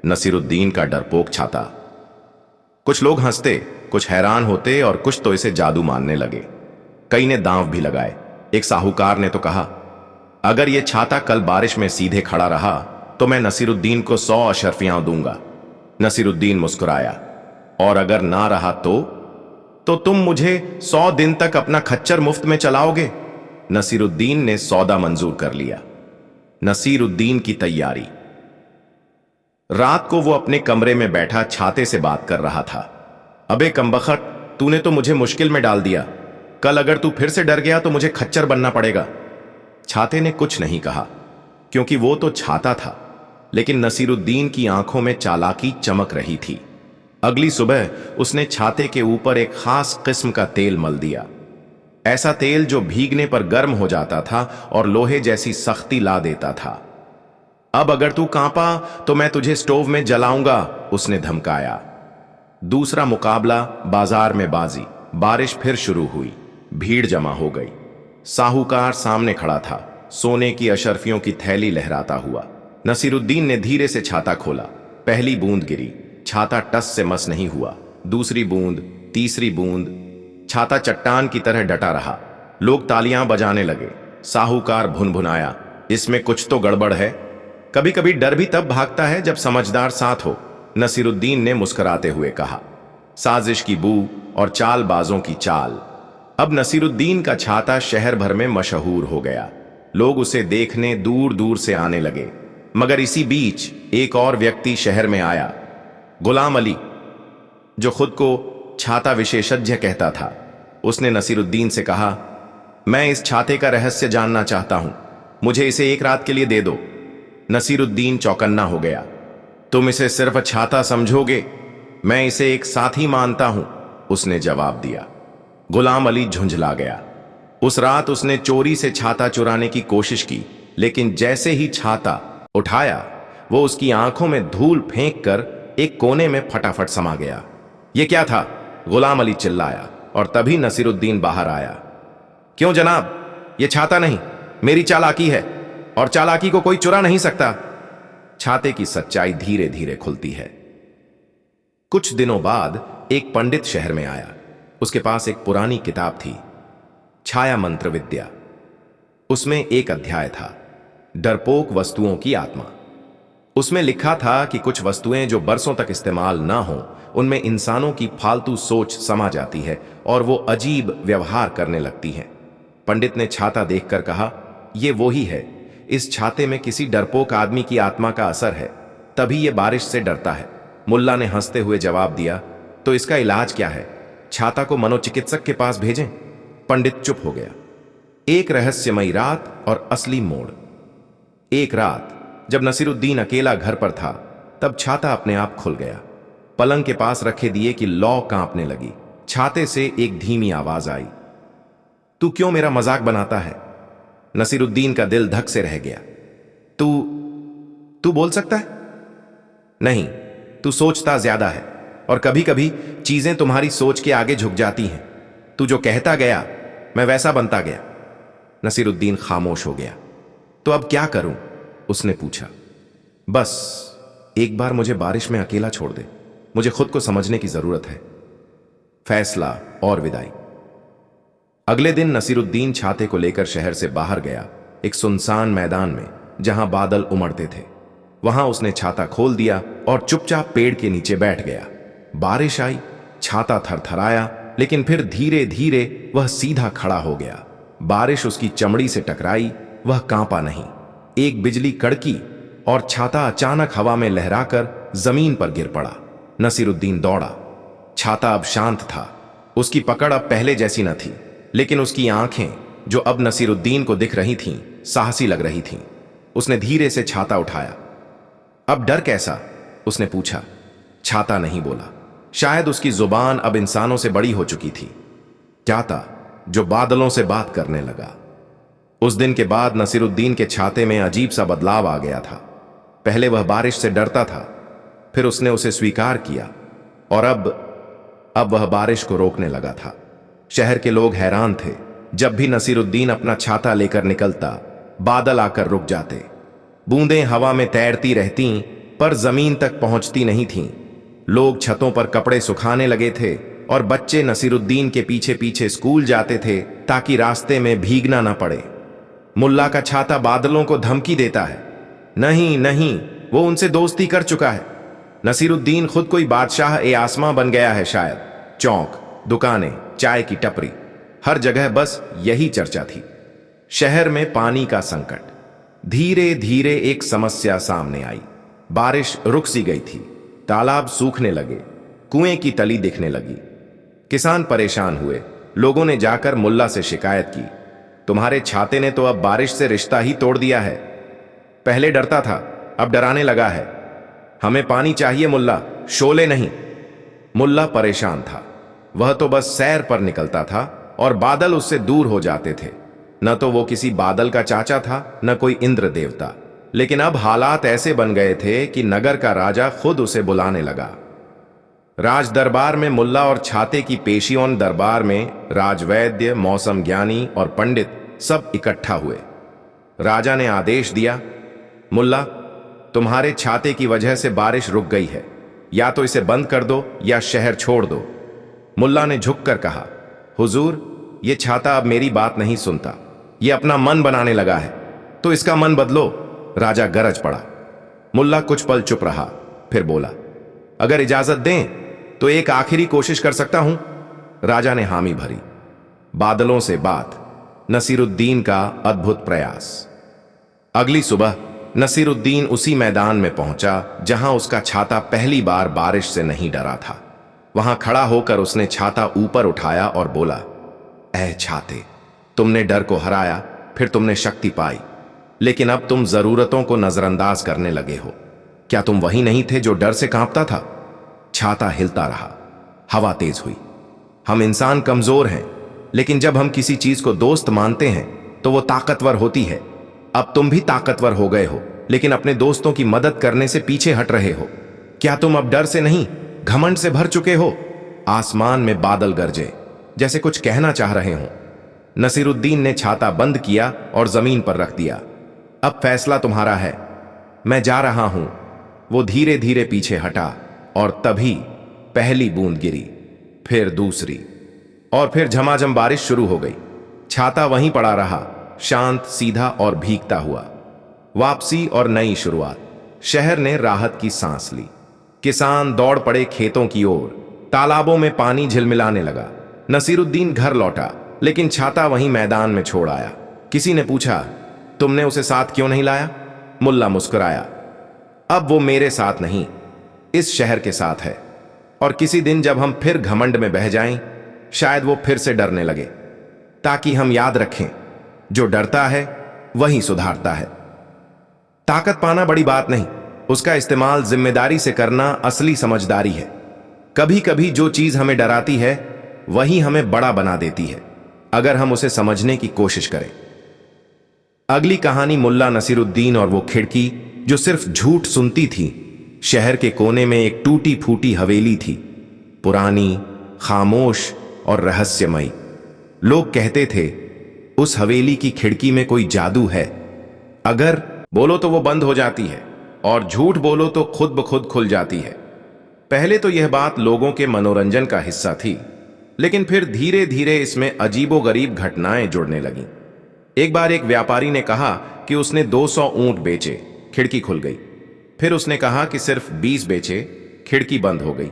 नसीरुद्दीन का डरपोक छाता। कुछ लोग हंसते, कुछ हैरान होते और कुछ तो इसे जादू मानने लगे। कई ने दांव भी लगाए। एक साहूकार ने तो कहा, अगर यह छाता कल बारिश में सीधे खड़ा रहा तो मैं नसीरुद्दीन को 100 अशर्फियां दूंगा। नसीरुद्दीन मुस्कुराया, और अगर ना रहा तो तुम मुझे 100 दिन तक अपना खच्चर मुफ्त में चलाओगे। नसीरुद्दीन ने सौदा मंजूर कर लिया। नसीरुद्दीन की तैयारी। रात को वो अपने कमरे में बैठा छाते से बात कर रहा था। अबे कमबख्त, तूने तो मुझे मुश्किल में डाल दिया। कल अगर तू फिर से डर गया तो मुझे खच्चर बनना पड़ेगा। छाते ने कुछ नहीं कहा, क्योंकि वो तो छाता था, लेकिन नसीरुद्दीन की आंखों में चालाकी चमक रही थी। अगली सुबह उसने छाते के ऊपर एक खास किस्म का तेल मल दिया। ऐसा तेल जो भीगने पर गर्म हो जाता था और लोहे जैसी सख्ती ला देता था। अब अगर तू कांपा तो मैं तुझे स्टोव में जलाऊंगा, उसने धमकाया। दूसरा मुकाबला बाजार में बाजी। बारिश फिर शुरू हुई। भीड़ जमा हो गई। साहूकार सामने खड़ा था, सोने की अशर्फियों की थैली लहराता हुआ। नसीरुद्दीन ने धीरे से छाता खोला। पहली बूंद गिरी। छाता टस से मस नहीं हुआ। दूसरी बूंद, तीसरी बूंद। छाता चट्टान की तरह डटा रहा। लोग तालियां बजाने लगे। साहूकार भुनभुनाया, इसमें कुछ तो गड़बड़ है। कभी कभी डर भी तब भागता है जब समझदार साथ हो, नसीरुद्दीन ने मुस्कुराते हुए कहा। साजिश की बू और चालबाजों की चाल। अब नसीरुद्दीन का छाता शहर भर में मशहूर हो गया। लोग उसे देखने दूर दूर से आने लगे। मगर इसी बीच एक और व्यक्ति शहर में आया, गुलाम अली, जो खुद को छाता विशेषज्ञ कहता था। उसने नसीरुद्दीन से कहा, मैं इस छाते का रहस्य जानना चाहता हूं, मुझे इसे एक रात के लिए दे दो। नसीरुद्दीन चौकन्ना हो गया। तुम इसे सिर्फ छाता समझोगे, मैं इसे एक साथी मानता हूं, उसने जवाब दिया। गुलाम अली झुंझला गया। उस रात उसने चोरी से छाता चुराने की कोशिश की, लेकिन जैसे ही छाता उठाया वो उसकी आंखों में धूल फेंक कर एक कोने में फटाफट समा गया। यह क्या था? गुलाम अली चिल्लाया और तभी नसीरुद्दीन बाहर आया। क्यों जनाब, यह छाता नहीं, मेरी चालाकी है और चालाकी को कोई चुरा नहीं सकता। छाते की सच्चाई धीरे धीरे खुलती है। कुछ दिनों बाद एक पंडित शहर में आया। उसके पास एक पुरानी किताब थी, छाया मंत्र विद्या। उसमें एक अध्याय था, डरपोक वस्तुओं की आत्मा। उसमें लिखा था कि कुछ वस्तुएं जो बरसों तक इस्तेमाल ना हो, उनमें इंसानों की फालतू सोच समा जाती है और वो अजीब व्यवहार करने लगती हैं। पंडित ने छाता देखकर कहा, यह वो ही है, इस छाते में किसी डरपोक आदमी की आत्मा का असर है, तभी यह बारिश से डरता है। मुल्ला ने हंसते हुए जवाब दिया, तो इसका इलाज क्या है? छाता को मनोचिकित्सक के पास भेजें। पंडित चुप हो गया। एक रहस्यमयी रात और असली मोड़। एक रात जब नसीरुद्दीन अकेला घर पर था, तब छाता अपने आप खुल गया। पलंग के पास रखे दिए की लौ कांपने लगी। छाते से एक धीमी आवाज आई, तू क्यों मेरा मजाक बनाता है? नसीरुद्दीन का दिल धक से रह गया। तू बोल सकता है? नहीं, तू सोचता ज्यादा है और कभी कभी चीजें तुम्हारी सोच के आगे झुक जाती हैं। तू जो कहता गया मैं वैसा बनता गया। नसीरुद्दीन खामोश हो गया। तो अब क्या करूं? उसने पूछा। बस एक बार मुझे बारिश में अकेला छोड़ दे, मुझे खुद को समझने की जरूरत है। फैसला और विदाई। अगले दिन नसीरुद्दीन छाते को लेकर शहर से बाहर गया, एक सुनसान मैदान में जहां बादल उमड़ते थे। वहां उसने छाता खोल दिया और चुपचाप पेड़ के नीचे बैठ गया। बारिश आई, छाता थरथराया, लेकिन फिर धीरे धीरे वह सीधा खड़ा हो गया। बारिश उसकी चमड़ी से टकराई, वह कांपा नहीं। एक बिजली कड़की और छाता अचानक हवा में लहराकर जमीन पर गिर पड़ा। नसीरुद्दीन दौड़ा। छाता अब शांत था। उसकी पकड़ अब पहले जैसी न थी, लेकिन उसकी आंखें जो अब नसीरुद्दीन को दिख रही थीं, साहसी लग रही थीं। उसने धीरे से छाता उठाया। अब डर कैसा? उसने पूछा। छाता नहीं बोला। शायद उसकी जुबान अब इंसानों से बड़ी हो चुकी थी। छाता जो बादलों से बात करने लगा। उस दिन के बाद नसीरुद्दीन के छाते में अजीब सा बदलाव आ गया था। पहले वह बारिश से डरता था, फिर उसने उसे स्वीकार किया और अब वह बारिश को रोकने लगा था। शहर के लोग हैरान थे। जब भी नसीरुद्दीन अपना छाता लेकर निकलता, बादल आकर रुक जाते। बूंदें हवा में तैरती रहतीं, पर जमीन तक पहुंचती नहीं थीं। लोग छतों पर कपड़े सुखाने लगे थे और बच्चे नसीरुद्दीन के पीछे पीछे स्कूल जाते थे ताकि रास्ते में भीगना न पड़े। मुल्ला का छाता बादलों को धमकी देता है, नहीं नहीं, वो उनसे दोस्ती कर चुका है। नसीरुद्दीन खुद कोई बादशाह ए आसमां बन गया है शायद। चौक, दुकानें, चाय की टपरी, हर जगह बस यही चर्चा थी। शहर में पानी का संकट। धीरे धीरे एक समस्या सामने आई। बारिश रुक सी गई थी, तालाब सूखने लगे, कुएं की तली दिखने लगी। किसान परेशान हुए। लोगों ने जाकर मुल्ला से शिकायत की, तुम्हारे छाते ने तो अब बारिश से रिश्ता ही तोड़ दिया है। पहले डरता था, अब डराने लगा है। हमें पानी चाहिए मुल्ला, शोले नहीं। मुल्ला परेशान था। वह तो बस सैर पर निकलता था और बादल उससे दूर हो जाते थे। न तो वो किसी बादल का चाचा था, न कोई इंद्र देवता। लेकिन अब हालात ऐसे बन गए थे कि नगर का राजा खुद उसे बुलाने लगा। राज दरबार में मुल्ला और छाते की पेशियों दरबार में राजवैद्य, मौसम ज्ञानी और पंडित सब इकट्ठा हुए। राजा ने आदेश दिया, मुल्ला, तुम्हारे छाते की वजह से बारिश रुक गई है, या तो इसे बंद कर दो या शहर छोड़ दो। मुल्ला ने झुककर कहा, हुजूर, ये छाता अब मेरी बात नहीं सुनता, ये अपना मन बनाने लगा है, तो इसका मन बदलो। राजा गरज पड़ा। मुल्ला कुछ पल चुप रहा, फिर बोला, अगर इजाजत दें तो एक आखिरी कोशिश कर सकता हूं। राजा ने हामी भरी। बादलों से बात। नसीरुद्दीन का अद्भुत प्रयास। अगली सुबह नसीरुद्दीन उसी मैदान में पहुंचा जहां उसका छाता पहली बार बारिश से नहीं डरा था। वहां खड़ा होकर उसने छाता ऊपर उठाया और बोला, ऐ छाते, तुमने डर को हराया, फिर तुमने शक्ति पाई, लेकिन अब तुम जरूरतों को नजरअंदाज करने लगे हो। क्या तुम वही नहीं थे जो डर से कांपता था? छाता हिलता रहा, हवा तेज हुई। हम इंसान कमजोर हैं, लेकिन जब हम किसी चीज को दोस्त मानते हैं तो वो ताकतवर होती है। अब तुम भी ताकतवर हो गए हो, लेकिन अपने दोस्तों की मदद करने से पीछे हट रहे हो। क्या तुम अब डर से नहीं, घमंड से भर चुके हो? आसमान में बादल गरजे, जैसे कुछ कहना चाह रहे हो। नसीरुद्दीन ने छाता बंद किया और जमीन पर रख दिया। अब फैसला तुम्हारा है, मैं जा रहा हूं। वो धीरे धीरे पीछे हटा और तभी पहली बूंद गिरी, फिर दूसरी, और फिर झमाझम बारिश शुरू हो गई। छाता वहीं पड़ा रहा, शांत, सीधा और भीगता हुआ। वापसी और नई शुरुआत। शहर ने राहत की सांस ली। किसान दौड़ पड़े खेतों की ओर, तालाबों में पानी झिलमिलाने लगा। नसीरुद्दीन घर लौटा, लेकिन छाता वहीं मैदान में छोड़ आया। किसी ने पूछा, तुमने उसे साथ क्यों नहीं लाया? मुल्ला मुस्कुराया, अब वो मेरे साथ नहीं, इस शहर के साथ है, और किसी दिन जब हम फिर घमंड में बह जाएं, शायद वो फिर से डरने लगे, ताकि हम याद रखें, जो डरता है वही सुधारता है। ताकत पाना बड़ी बात नहीं, उसका इस्तेमाल जिम्मेदारी से करना असली समझदारी है। कभी कभी जो चीज हमें डराती है वही हमें बड़ा बना देती है, अगर हम उसे समझने की कोशिश करें। अगली कहानी मुल्ला नसीरुद्दीन और वो खिड़की जो सिर्फ झूठ सुनती थी। शहर के कोने में एक टूटी फूटी हवेली थी, पुरानी, खामोश और रहस्यमयी। लोग कहते थे, उस हवेली की खिड़की में कोई जादू है। अगर बोलो तो वो बंद हो जाती है, और झूठ बोलो तो खुद ब खुद खुल जाती है। पहले तो यह बात लोगों के मनोरंजन का हिस्सा थी, लेकिन फिर धीरे धीरे इसमें अजीबोगरीब घटनाएं जुड़ने लगीं। एक बार एक व्यापारी ने कहा कि उसने 200 ऊंट बेचे, खिड़की खुल गई। फिर उसने कहा कि सिर्फ 20 बेचे, खिड़की बंद हो गई।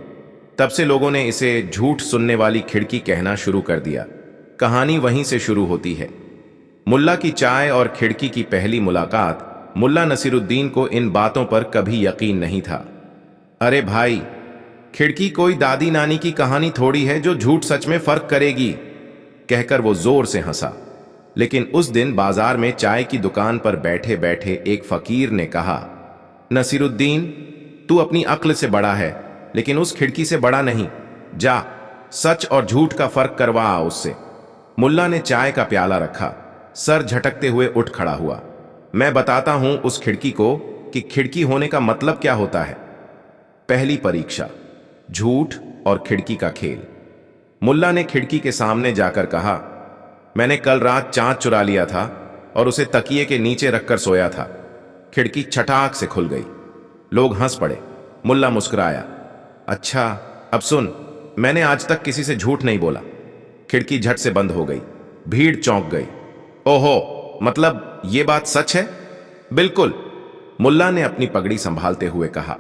तब से लोगों ने इसे झूठ सुनने वाली खिड़की कहना शुरू कर दिया। कहानी वहीं से शुरू होती है। मुल्ला की चाय और खिड़की की पहली मुलाकात। मुल्ला नसीरुद्दीन को इन बातों पर कभी यकीन नहीं था। अरे भाई, खिड़की कोई दादी नानी की कहानी थोड़ी है जो झूठ सच में फर्क करेगी, कहकर वो जोर से हंसा। लेकिन उस दिन बाजार में चाय की दुकान पर बैठे बैठे एक फकीर ने कहा, नसीरुद्दीन, तू अपनी अक्ल से बड़ा है, लेकिन उस खिड़की से बड़ा नहीं। जा, सच और झूठ का फर्क करवा उससे। मुल्ला ने चाय का प्याला रखा, सर झटकते हुए उठ खड़ा हुआ। मैं बताता हूं उस खिड़की को कि खिड़की होने का मतलब क्या होता है। पहली परीक्षा, झूठ और खिड़की का खेल। मुल्ला ने खिड़की के सामने जाकर कहा, मैंने कल रात चांद चुरा लिया था और उसे तकिए के नीचे रखकर सोया था। खिड़की छटाक से खुल गई। लोग हंस पड़े। मुल्ला मुस्कुराया, अच्छा, अब सुन, मैंने आज तक किसी से झूठ नहीं बोला। खिड़की झट से बंद हो गई। भीड़ चौंक गई। ओहो, मतलब ये बात सच है? बिल्कुल, मुल्ला ने अपनी पगड़ी संभालते हुए कहा,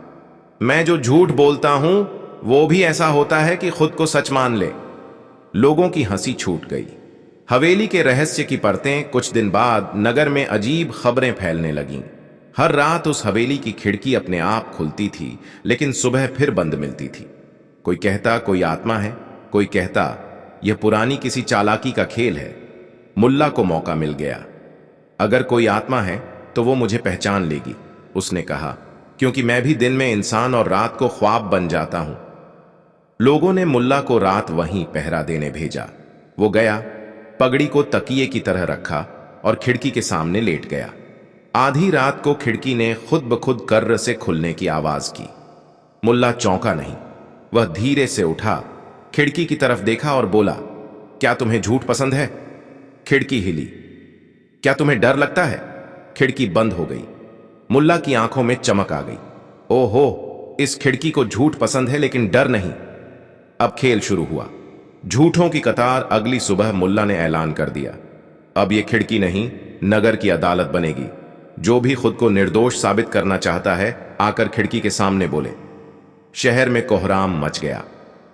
मैं जो झूठ बोलता हूं वो भी ऐसा होता है कि खुद को सच मान ले। लोगों की हंसी छूट गई। हवेली के रहस्य की परतें। कुछ दिन बाद नगर में अजीब खबरें फैलने लगीं। हर रात उस हवेली की खिड़की अपने आप खुलती थी, लेकिन सुबह फिर बंद मिलती थी। कोई कहता कोई आत्मा है, कोई कहता यह पुरानी किसी चालाकी का खेल है। मुल्ला को मौका मिल गया। अगर कोई आत्मा है तो वो मुझे पहचान लेगी, उसने कहा, क्योंकि मैं भी दिन में इंसान और रात को ख्वाब बन जाता हूं। लोगों ने मुल्ला को रात वहीं पहरा देने भेजा। वो गया, पगड़ी को तकिए की तरह रखा और खिड़की के सामने लेट गया। आधी रात को खिड़की ने खुद ब खुद कर्र से खुलने की आवाज की। मुल्ला चौंका नहीं। वह धीरे से उठा, खिड़की की तरफ देखा और बोला, क्या तुम्हें झूठ पसंद है? खिड़की हिली। क्या तुम्हें डर लगता है? खिड़की बंद हो गई। मुल्ला की आंखों में चमक आ गई। ओहो, इस खिड़की को झूठ पसंद है लेकिन डर नहीं। अब खेल शुरू हुआ। झूठों की कतार। अगली सुबह मुल्ला ने ऐलान कर दिया, अब यह खिड़की नहीं, नगर की अदालत बनेगी। जो भी खुद को निर्दोष साबित करना चाहता है, आकर खिड़की के सामने बोले। शहर में कोहराम मच गया।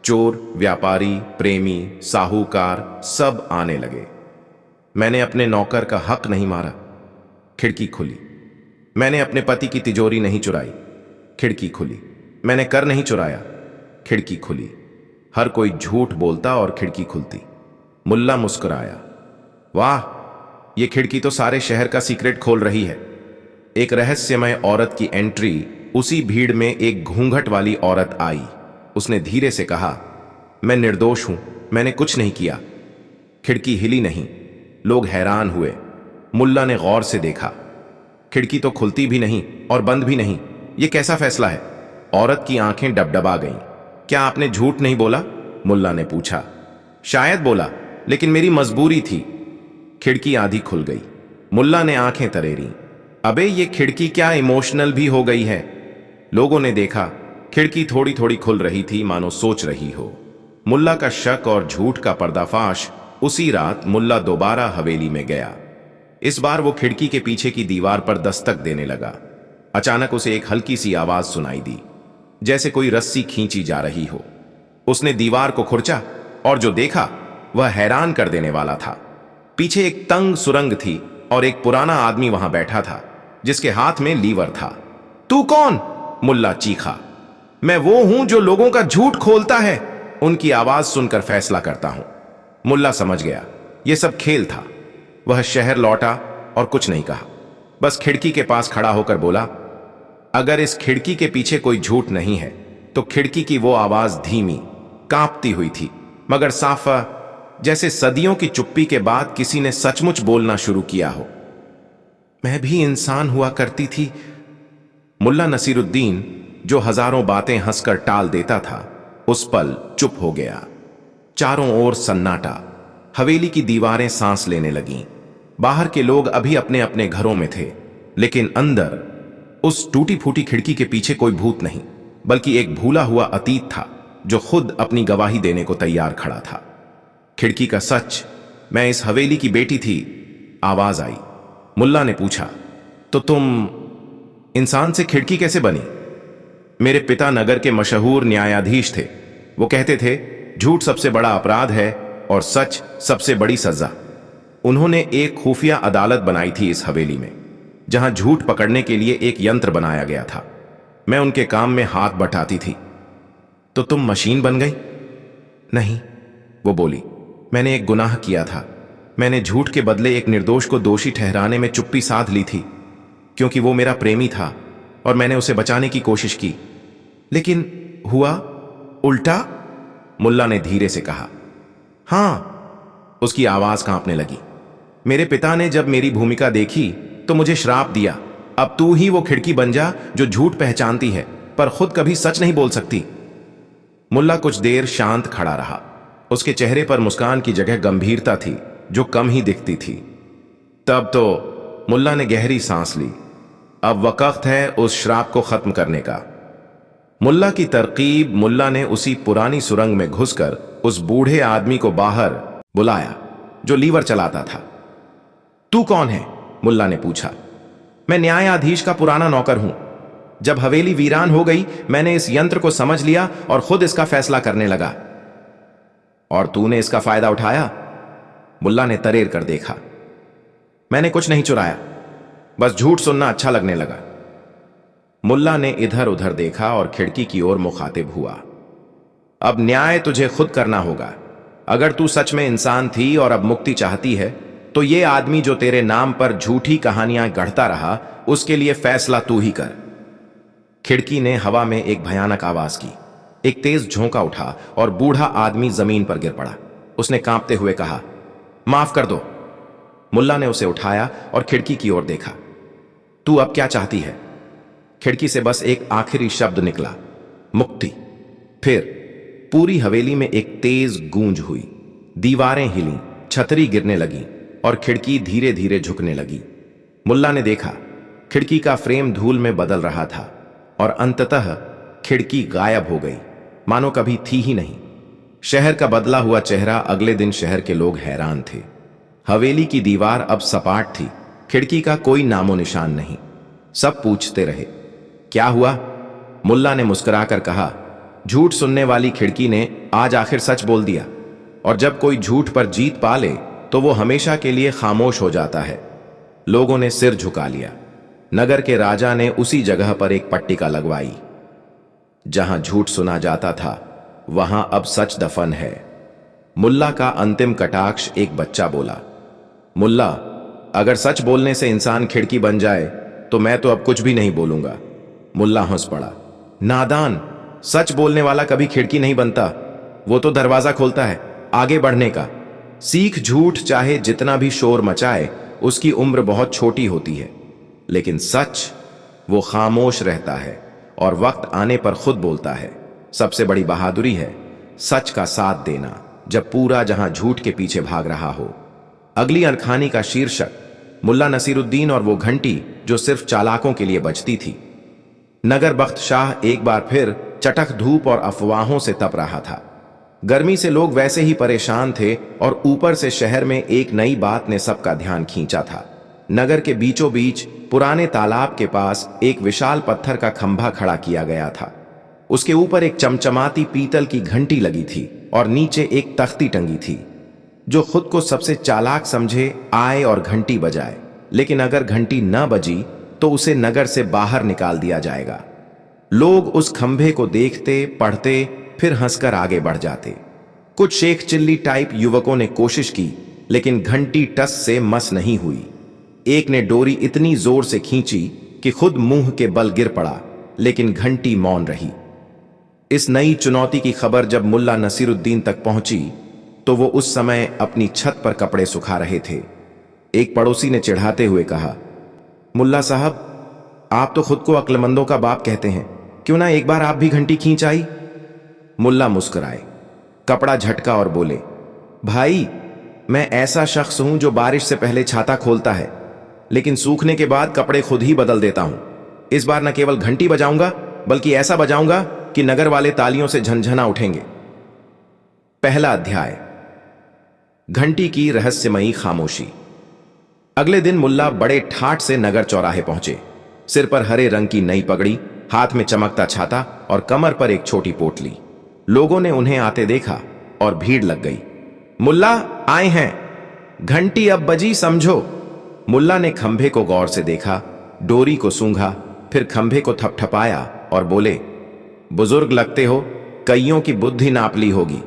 चोर, व्यापारी, प्रेमी, साहूकार सब आने लगे। मैंने अपने नौकर का हक नहीं मारा। खिड़की खुली। मैंने अपने पति की तिजोरी नहीं चुराई। खिड़की खुली। मैंने कर नहीं चुराया। खिड़की खुली। हर कोई झूठ बोलता और खिड़की खुलती। मुल्ला मुस्कुराया। वाह, ये खिड़की तो सारे शहर का सीक्रेट खोल रही है। एक रहस्यमय औरत की एंट्री। उसी भीड़ में एक घूंघट वाली औरत आई। उसने धीरे से कहा, मैं निर्दोष हूं, मैंने कुछ नहीं किया। खिड़की हिली नहीं। लोग हैरान हुए। मुल्ला ने गौर से देखा। खिड़की तो खुलती भी नहीं और बंद भी नहीं। यह कैसा फैसला है? औरत की आंखें डबडबा गईं। क्या आपने झूठ नहीं बोला? मुल्ला ने पूछा। शायद बोला, लेकिन मेरी मजबूरी थी। खिड़की आधी खुल गई। मुल्ला ने आंखें तरेरी। अबे ये खिड़की क्या इमोशनल भी हो गई है? लोगों ने देखा, खिड़की थोड़ी थोड़ी खुल रही थी, मानो सोच रही हो। मुल्ला का शक और झूठ का पर्दाफाश। उसी रात मुल्ला दोबारा हवेली में गया। इस बार वो खिड़की के पीछे की दीवार पर दस्तक देने लगा। अचानक उसे एक हल्की सी आवाज सुनाई दी, जैसे कोई रस्सी खींची जा रही हो। उसने दीवार को खुरचा और जो देखा वह हैरान कर देने वाला था। पीछे एक तंग सुरंग थी और एक पुराना आदमी वहां बैठा था, जिसके हाथ में लीवर था। तू कौन? मुल्ला चीखा। मैं वो हूं जो लोगों का झूठ खोलता है। उनकी आवाज सुनकर फैसला करता हूं। मुल्ला समझ गया, यह सब खेल था। वह शहर लौटा और कुछ नहीं कहा, बस खिड़की के पास खड़ा होकर बोला, अगर इस खिड़की के पीछे कोई झूठ नहीं है तो खिड़की की वो आवाज धीमी, कांपती हुई थी, मगर साफा, जैसे सदियों की चुप्पी के बाद किसी ने सचमुच बोलना शुरू किया हो। मैं भी इंसान हुआ करती थी। मुल्ला नसीरुद्दीन, जो हजारों बातें हंसकर टाल देता था, उस पल चुप हो गया। चारों ओर सन्नाटा। हवेली की दीवारें सांस लेने लगीं। बाहर के लोग अभी अपने अपने घरों में थे, लेकिन अंदर उस टूटी फूटी खिड़की के पीछे कोई भूत नहीं, बल्कि एक भूला हुआ अतीत था जो खुद अपनी गवाही देने को तैयार खड़ा था। खिड़की का सच, मैं इस हवेली की बेटी थी। आवाज आई। मुल्ला ने पूछा, तो तुम इंसान से खिड़की कैसे बनी? मेरे पिता नगर के मशहूर न्यायाधीश थे। वो कहते थे, झूठ सबसे बड़ा अपराध है और सच सबसे बड़ी सजा। उन्होंने एक खुफिया अदालत बनाई थी इस हवेली में, जहां झूठ पकड़ने के लिए एक यंत्र बनाया गया था। मैं उनके काम में हाथ बटाती थी। तो तुम मशीन बन गई? नहीं, वो बोली, मैंने एक गुनाह किया था। मैंने झूठ के बदले एक निर्दोष को दोषी ठहराने में चुप्पी साध ली थी, क्योंकि वो मेरा प्रेमी था और मैंने उसे बचाने की कोशिश की। लेकिन हुआ उल्टा। मुल्ला ने धीरे से कहा। हां, उसकी आवाज कांपने लगी। मेरे पिता ने जब मेरी भूमिका देखी तो मुझे श्राप दिया, अब तू ही वो खिड़की बन जा जो झूठ पहचानती है पर खुद कभी सच नहीं बोल सकती। मुल्ला कुछ देर शांत खड़ा रहा। उसके चेहरे पर मुस्कान की जगह गंभीरता थी, जो कम ही दिखती थी। तब तो मुल्ला ने गहरी सांस ली। अब वक्त है उस श्राप को खत्म करने का। मुल्ला की तरकीब, मुल्ला ने उसी पुरानी सुरंग में घुसकर उस बूढ़े आदमी को बाहर बुलाया जो लीवर चलाता था। तू कौन है? मुल्ला ने पूछा। मैं न्यायाधीश का पुराना नौकर हूं। जब हवेली वीरान हो गई, मैंने इस यंत्र को समझ लिया और खुद इसका फैसला करने लगा। और तूने इसका फायदा उठाया? मुल्ला ने तरेर कर देखा। मैंने कुछ नहीं चुराया, बस झूठ सुनना अच्छा लगने लगा। मुल्ला ने इधर उधर देखा और खिड़की की ओर मुखातिब हुआ। अब न्याय तुझे खुद करना होगा। अगर तू सच में इंसान थी और अब मुक्ति चाहती है, तो ये आदमी जो तेरे नाम पर झूठी कहानियां गढ़ता रहा, उसके लिए फैसला तू ही कर। खिड़की ने हवा में एक भयानक आवाज की। एक तेज झोंका उठा और बूढ़ा आदमी जमीन पर गिर पड़ा। उसने कांपते हुए कहा, माफ कर दो। मुल्ला ने उसे उठाया और खिड़की की ओर देखा। तू अब क्या चाहती है? खिड़की से बस एक आखिरी शब्द निकला, मुक्ति। फिर पूरी हवेली में एक तेज गूंज हुई। दीवारें हिलीं, छतरी गिरने लगी और खिड़की धीरे धीरे झुकने लगी। मुल्ला ने देखा, खिड़की का फ्रेम धूल में बदल रहा था और अंततः खिड़की गायब हो गई, मानो कभी थी ही नहीं। शहर का बदला हुआ चेहरा। अगले दिन शहर के लोग हैरान थे। हवेली की दीवार अब सपाट थी, खिड़की का कोई नामो निशान नहीं। सब पूछते रहे, क्या हुआ? मुल्ला ने मुस्कुराकर कहा, झूठ सुनने वाली खिड़की ने आज आखिर सच बोल दिया। और जब कोई झूठ पर जीत पा ले तो वो हमेशा के लिए खामोश हो जाता है। लोगों ने सिर झुका लिया। नगर के राजा ने उसी जगह पर एक पट्टिका लगवाई। जहां झूठ सुना जाता था वहां अब सच दफन है। मुल्ला का अंतिम कटाक्ष एक बच्चा बोला, मुल्ला, अगर सच बोलने से इंसान खिड़की बन जाए तो मैं तो अब कुछ भी नहीं बोलूंगा। मुल्ला हंस पड़ा, नादान, सच बोलने वाला कभी खिड़की नहीं बनता, वो तो दरवाजा खोलता है आगे बढ़ने का। सीख झूठ चाहे जितना भी शोर मचाए उसकी उम्र बहुत छोटी होती है, लेकिन सच वो खामोश रहता है और वक्त आने पर खुद बोलता है। सबसे बड़ी बहादुरी है सच का साथ देना जब पूरा जहां झूठ के पीछे भाग रहा हो। अगली अनखानी का शीर्षक मुल्ला नसीरुद्दीन और वो घंटी जो सिर्फ चालाकों के लिए बजती थी। नगर बख्त शाह एक बार फिर चटक धूप और अफवाहों से तप रहा था। गर्मी से लोग वैसे ही परेशान थे और ऊपर से शहर में एक नई बात ने सबका ध्यान खींचा था। नगर के बीचों बीच पुराने तालाब के पास एक विशाल पत्थर का खंभा खड़ा किया गया था। उसके ऊपर एक चमचमाती पीतल की घंटी लगी थी और नीचे एक तख्ती टंगी थी। जो खुद को सबसे चालाक समझे आए और घंटी बजाए, लेकिन अगर घंटी न बजी तो उसे नगर से बाहर निकाल दिया जाएगा। लोग उस खंभे को देखते, पढ़ते, फिर हंसकर आगे बढ़ जाते। कुछ शेख चिल्ली टाइप युवकों ने कोशिश की, लेकिन घंटी टस से मस नहीं हुई। एक ने डोरी इतनी जोर से खींची कि खुद मुंह के बल गिर पड़ा, लेकिन घंटी मौन रही। इस नई चुनौती की खबर जब मुल्ला नसीरुद्दीन तक पहुंची तो वो उस समय अपनी छत पर कपड़े सुखा रहे थे। एक पड़ोसी ने चिढ़ाते हुए कहा, मुल्ला साहब, आप तो खुद को अक्लमंदों का बाप कहते हैं, क्यों ना एक बार आप भी घंटी खींच आई। मुल्ला मुस्कुराए, कपड़ा झटका और बोले, भाई, मैं ऐसा शख्स हूं जो बारिश से पहले छाता खोलता है, लेकिन सूखने के बाद कपड़े खुद ही बदल देता हूं। इस बार न केवल घंटी बजाऊंगा बल्कि ऐसा बजाऊंगा कि नगर वाले तालियों से झनझना उठेंगे। पहला अध्याय, घंटी की रहस्यमयी खामोशी। अगले दिन मुल्ला बड़े ठाठ से नगर चौराहे पहुंचे। सिर पर हरे रंग की नई पगड़ी, हाथ में चमकता छाता और कमर पर एक छोटी पोटली। लोगों ने उन्हें आते देखा और भीड़ लग गई। मुल्ला आए हैं, घंटी अब बजी समझो। मुल्ला ने खंभे को गौर से देखा, डोरी को सूंघा, फिर खंभे को थपथपाया और बोले, बुजुर्ग लगते हो, कईयों की बुद्धि नाप ली होगी।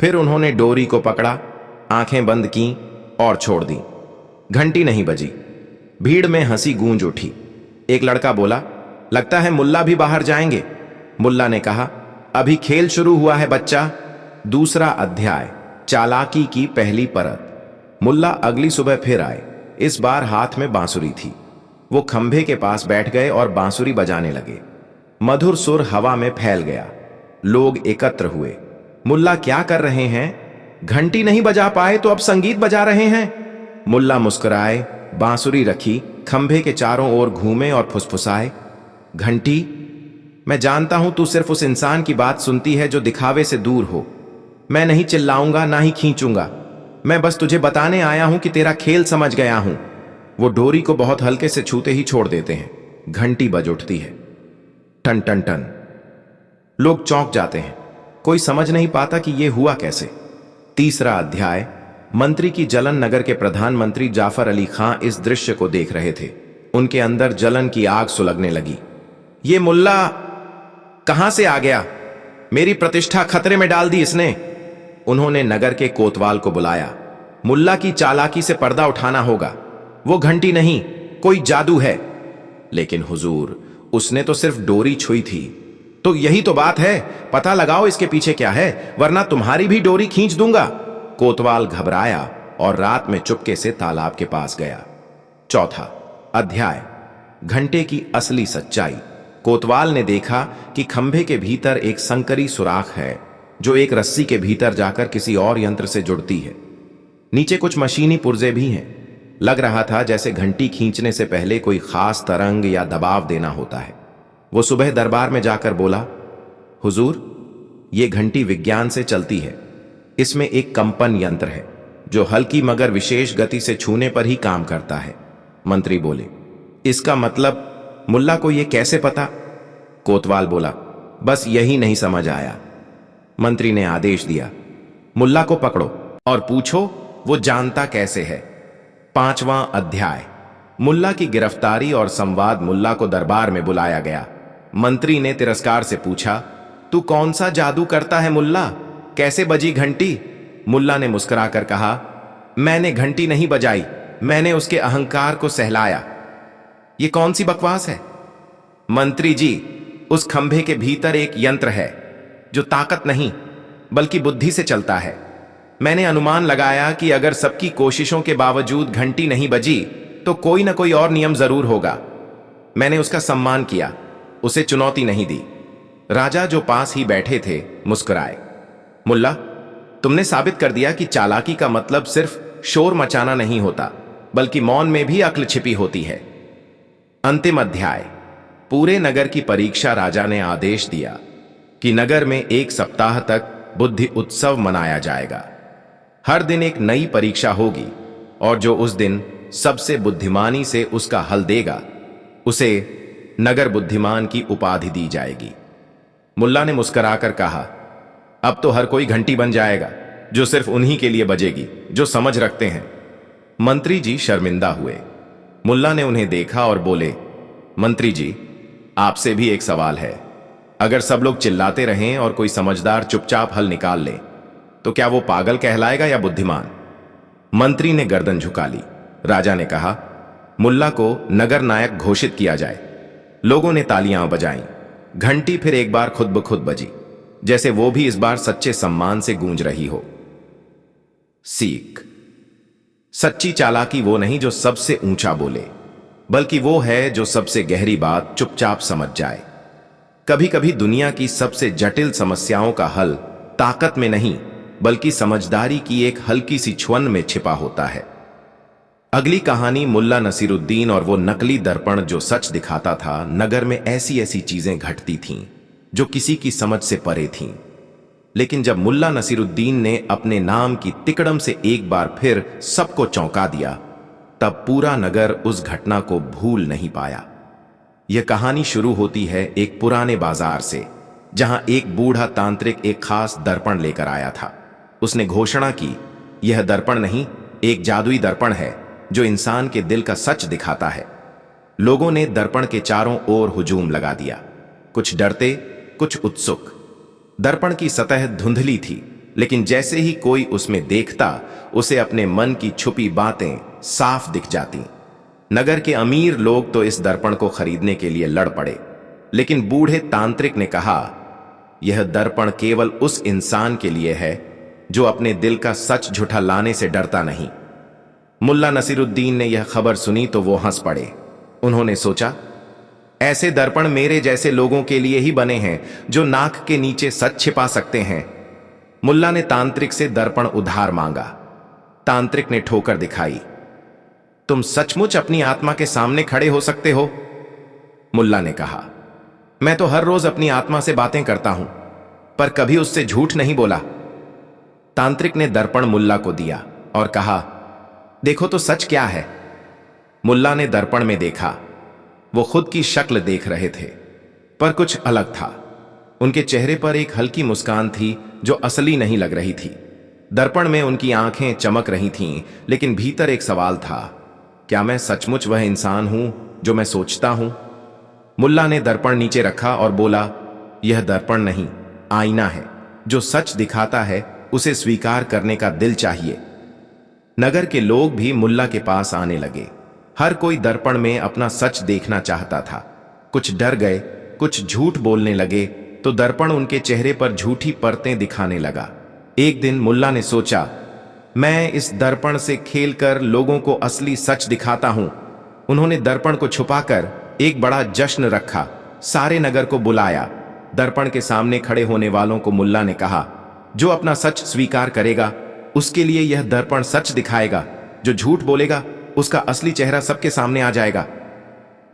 फिर उन्होंने डोरी को पकड़ा, आंखें बंद की और छोड़ दी। घंटी नहीं बजी। भीड़ में हंसी गूंज उठी। एक लड़का बोला, लगता है मुल्ला भी बाहर जाएंगे। मुल्ला ने कहा, अभी खेल शुरू हुआ है बच्चा। दूसरा अध्याय, चालाकी की पहली परत। मुल्ला अगली सुबह फिर आए। इस बार हाथ में बांसुरी थी। वो खंभे के पास बैठ गए और बांसुरी बजाने लगे। मधुर सुर हवा में फैल गया। लोग एकत्र हुए। मुल्ला क्या कर रहे हैं? घंटी नहीं बजा पाए तो अब संगीत बजा रहे हैं। मुल्ला मुस्कुराए, बांसुरी रखी, खंभे के चारों ओर घूमे और फुसफुसाए, घंटी, मैं जानता हूं तू सिर्फ उस इंसान की बात सुनती है जो दिखावे से दूर हो। मैं नहीं चिल्लाऊंगा, ना ही खींचूंगा। मैं बस तुझे बताने आया हूं कि तेरा खेल समझ गया हूं। वो डोरी को बहुत हल्के से छूते ही छोड़ देते हैं। घंटी बज उठती है, टन टन टन। लोग चौंक जाते हैं। कोई समझ नहीं पाता कि यह हुआ कैसे। तीसरा अध्याय, मंत्री की जलन। नगर के प्रधानमंत्री जाफर अली खां इस दृश्य को देख रहे थे। उनके अंदर जलन की आग सुलगने लगी। ये मुल्ला कहां से आ गया? मेरी प्रतिष्ठा खतरे में डाल दी इसने। उन्होंने नगर के कोतवाल को बुलाया। मुल्ला की चालाकी से पर्दा उठाना होगा। वो घंटी नहीं, कोई जादू है। लेकिन हुजूर, उसने तो सिर्फ डोरी छुई थी। तो यही तो बात है, पता लगाओ इसके पीछे क्या है, वरना तुम्हारी भी डोरी खींच दूंगा। कोतवाल घबराया और रात में चुपके से तालाब के पास गया। चौथा अध्याय, घंटे की असली सच्चाई। कोतवाल ने देखा कि खंभे के भीतर एक संकरी सुराख है जो एक रस्सी के भीतर जाकर किसी और यंत्र से जुड़ती है। नीचे कुछ मशीनी पुर्जे भी हैं। लग रहा था जैसे घंटी खींचने से पहले कोई खास तरंग या दबाव देना होता है। वो सुबह दरबार में जाकर बोला, हुजूर, ये घंटी विज्ञान से चलती है। इसमें एक कंपन यंत्र है जो हल्की मगर विशेष गति से छूने पर ही काम करता है। मंत्री बोले, इसका मतलब? मुल्ला को यह कैसे पता? कोतवाल बोला, बस यही नहीं समझ आया। मंत्री ने आदेश दिया, मुल्ला को पकड़ो और पूछो वो जानता कैसे है। 5वां अध्याय। मुल्ला की गिरफ्तारी और संवाद। मुल्ला को दरबार में बुलाया गया। मंत्री ने तिरस्कार से पूछा, तू कौन सा जादू करता है मुल्ला? कैसे बजी घंटी? मुल्ला ने मुस्कुराकर कहा, मैंने घंटी नहीं बजाई, मैंने उसके अहंकार को सहलाया। ये कौन सी बकवास है? मंत्री जी, उस खंभे के भीतर एक यंत्र है जो ताकत नहीं बल्कि बुद्धि से चलता है। मैंने अनुमान लगाया कि अगर सबकी कोशिशों के बावजूद घंटी नहीं बजी तो कोई ना कोई और नियम जरूर होगा। मैंने उसका सम्मान किया, उसे चुनौती नहीं दी। राजा जो पास ही बैठे थे मुस्कुराए। मुल्ला, तुमने साबित कर दिया कि चालाकी का मतलब सिर्फ शोर मचाना नहीं होता, बल्कि मौन में भी अक्ल छिपी होती है। अंतिम अध्याय। पूरे नगर की परीक्षा। राजा ने आदेश दिया कि नगर में 1 सप्ताह तक बुद्धि उत्सव मनाया जाएगा। हर दिन एक नई परीक्षा होगी और जो उस दिन सबसे बुद्धिमानी से उसका हल देगा उसे नगर बुद्धिमान की उपाधि दी जाएगी। मुल्ला ने मुस्कुराकर कहा, अब तो हर कोई घंटी बन जाएगा, जो सिर्फ उन्हीं के लिए बजेगी जो समझ रखते हैं। मंत्री जी शर्मिंदा हुए। मुल्ला ने उन्हें देखा और बोले, मंत्री जी, आपसे भी एक सवाल है। अगर सब लोग चिल्लाते रहें और कोई समझदार चुपचाप हल निकाल ले तो क्या वो पागल कहलाएगा या बुद्धिमान? मंत्री ने गर्दन झुका ली। राजा ने कहा, मुल्ला को नगर नायक घोषित किया जाए। लोगों ने तालियां बजाईं। घंटी फिर एक बार खुद ब खुद बजी, जैसे वो भी इस बार सच्चे सम्मान से गूंज रही हो। सीख। सच्ची चालाकी वो नहीं जो सबसे ऊंचा बोले, बल्कि वो है जो सबसे गहरी बात चुपचाप समझ जाए। कभी कभी दुनिया की सबसे जटिल समस्याओं का हल ताकत में नहीं बल्कि समझदारी की एक हल्की सी छुअन में छिपा होता है। अगली कहानी मुल्ला नसीरुद्दीन और वो नकली दर्पण जो सच दिखाता था। नगर में ऐसी ऐसी चीजें घटती थीं जो किसी की समझ से परे थीं, लेकिन जब मुल्ला नसीरुद्दीन ने अपने नाम की तिकड़म से एक बार फिर सबको चौंका दिया, तब पूरा नगर उस घटना को भूल नहीं पाया। यह कहानी शुरू होती है एक पुराने बाजार से, जहां एक बूढ़ा तांत्रिक एक खास दर्पण लेकर आया था। उसने घोषणा की, यह दर्पण नहीं, एक जादुई दर्पण है जो इंसान के दिल का सच दिखाता है। लोगों ने दर्पण के चारों ओर हुजूम लगा दिया, कुछ डरते, कुछ उत्सुक। दर्पण की सतह धुंधली थी, लेकिन जैसे ही कोई उसमें देखता, उसे अपने मन की छुपी बातें साफ दिख जाती। नगर के अमीर लोग तो इस दर्पण को खरीदने के लिए लड़ पड़े, लेकिन बूढ़े तांत्रिक ने कहा, यह दर्पण केवल उस इंसान के लिए है जो अपने दिल का सच झुठलाने से डरता नहीं। मुल्ला नसीरुद्दीन ने यह खबर सुनी तो वो हंस पड़े। उन्होंने सोचा, ऐसे दर्पण मेरे जैसे लोगों के लिए ही बने हैं जो नाक के नीचे सच छिपा सकते हैं। मुल्ला ने तांत्रिक से दर्पण उधार मांगा। तांत्रिक ने ठोकर दिखाई। तुम सचमुच अपनी आत्मा के सामने खड़े हो सकते हो? मुल्ला ने कहा, मैं तो हर रोज अपनी आत्मा से बातें करता हूं, पर कभी उससे झूठ नहीं बोला। तांत्रिक ने दर्पण मुल्ला को दिया और कहा, देखो तो सच क्या है। मुल्ला ने दर्पण में देखा। वो खुद की शक्ल देख रहे थे, पर कुछ अलग था। उनके चेहरे पर एक हल्की मुस्कान थी जो असली नहीं लग रही थी। दर्पण में उनकी आंखें चमक रही थीं, लेकिन भीतर एक सवाल था, क्या मैं सचमुच वह इंसान हूं जो मैं सोचता हूं? मुल्ला ने दर्पण नीचे रखा और बोला, यह दर्पण नहीं, आईना है। जो सच दिखाता है उसे स्वीकार करने का दिल चाहिए। नगर के लोग भी मुल्ला के पास आने लगे। हर कोई दर्पण में अपना सच देखना चाहता था। कुछ डर गए, कुछ झूठ बोलने लगे, तो दर्पण उनके चेहरे पर झूठी परतें दिखाने लगा। एक दिन मुल्ला ने सोचा, मैं इस दर्पण से खेलकर लोगों को असली सच दिखाता हूं। उन्होंने दर्पण को छुपाकर एक बड़ा जश्न रखा, सारे नगर को बुलाया। दर्पण के सामने खड़े होने वालों को मुल्ला ने कहा, जो अपना सच स्वीकार करेगा उसके लिए यह दर्पण सच दिखाएगा, जो झूठ बोलेगा उसका असली चेहरा सबके सामने आ जाएगा।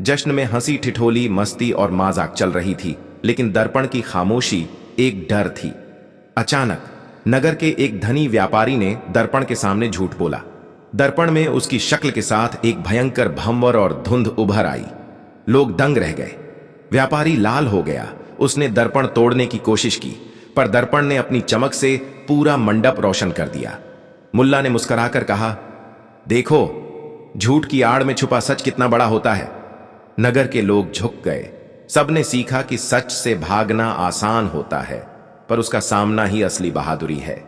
जश्न में हंसी ठिठोली, मस्ती और मजाक चल रही थी, लेकिन दर्पण की खामोशी एक डर थी। अचानक नगर के एक धनी व्यापारी ने दर्पण के सामने झूठ बोला। दर्पण में उसकी शक्ल के साथ एक भयंकर भंवर और धुंध उभर आई। लोग दंग रह गए। व्यापारी लाल हो गया। उसने दर्पण तोड़ने की कोशिश की, पर दर्पण ने अपनी चमक से पूरा मंडप रोशन कर दिया। मुल्ला ने मुस्कुराकर कहा, देखो झूठ की आड़ में छुपा सच कितना बड़ा होता है। नगर के लोग झुक गए। सबने सीखा कि सच से भागना आसान होता है, पर उसका सामना ही असली बहादुरी है।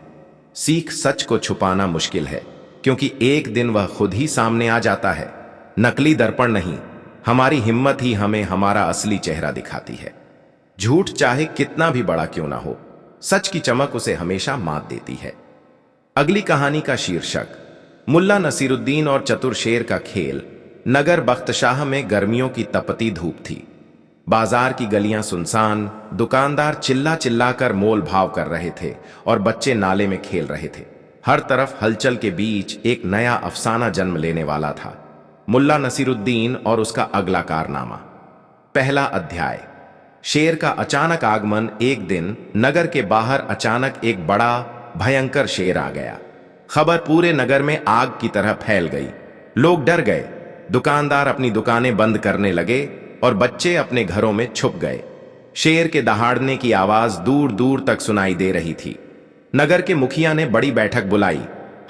सीख सच को छुपाना मुश्किल है, क्योंकि एक दिन वह खुद ही सामने आ जाता है। नकली दर्पण नहीं, हमारी हिम्मत ही हमें हमारा असली चेहरा दिखाती है। झूठ चाहे कितना भी बड़ा क्यों ना हो, सच की चमक उसे हमेशा मात देती है। अगली कहानी का शीर्षक मुल्ला नसीरुद्दीन और चतुर शेर का खेल। नगर बख्तशाह में गर्मियों की तपती धूप थी। बाजार की गलियां सुनसान, दुकानदार चिल्ला चिल्ला कर मोल भाव कर रहे थे और बच्चे नाले में खेल रहे थे। हर तरफ हलचल के बीच एक नया अफसाना जन्म लेने वाला था, मुल्ला नसीरुद्दीन और उसका अगला कारनामा। पहला अध्याय। शेर का अचानक आगमन। एक दिन नगर के बाहर अचानक एक बड़ा भयंकर शेर आ गया। खबर पूरे नगर में आग की तरह फैल गई। लोग डर गए, दुकानदार अपनी दुकानें बंद करने लगे और बच्चे अपने घरों में छुप गए। शेर के दहाड़ने की आवाज दूर दूर तक सुनाई दे रही थी। नगर के मुखिया ने बड़ी बैठक बुलाई।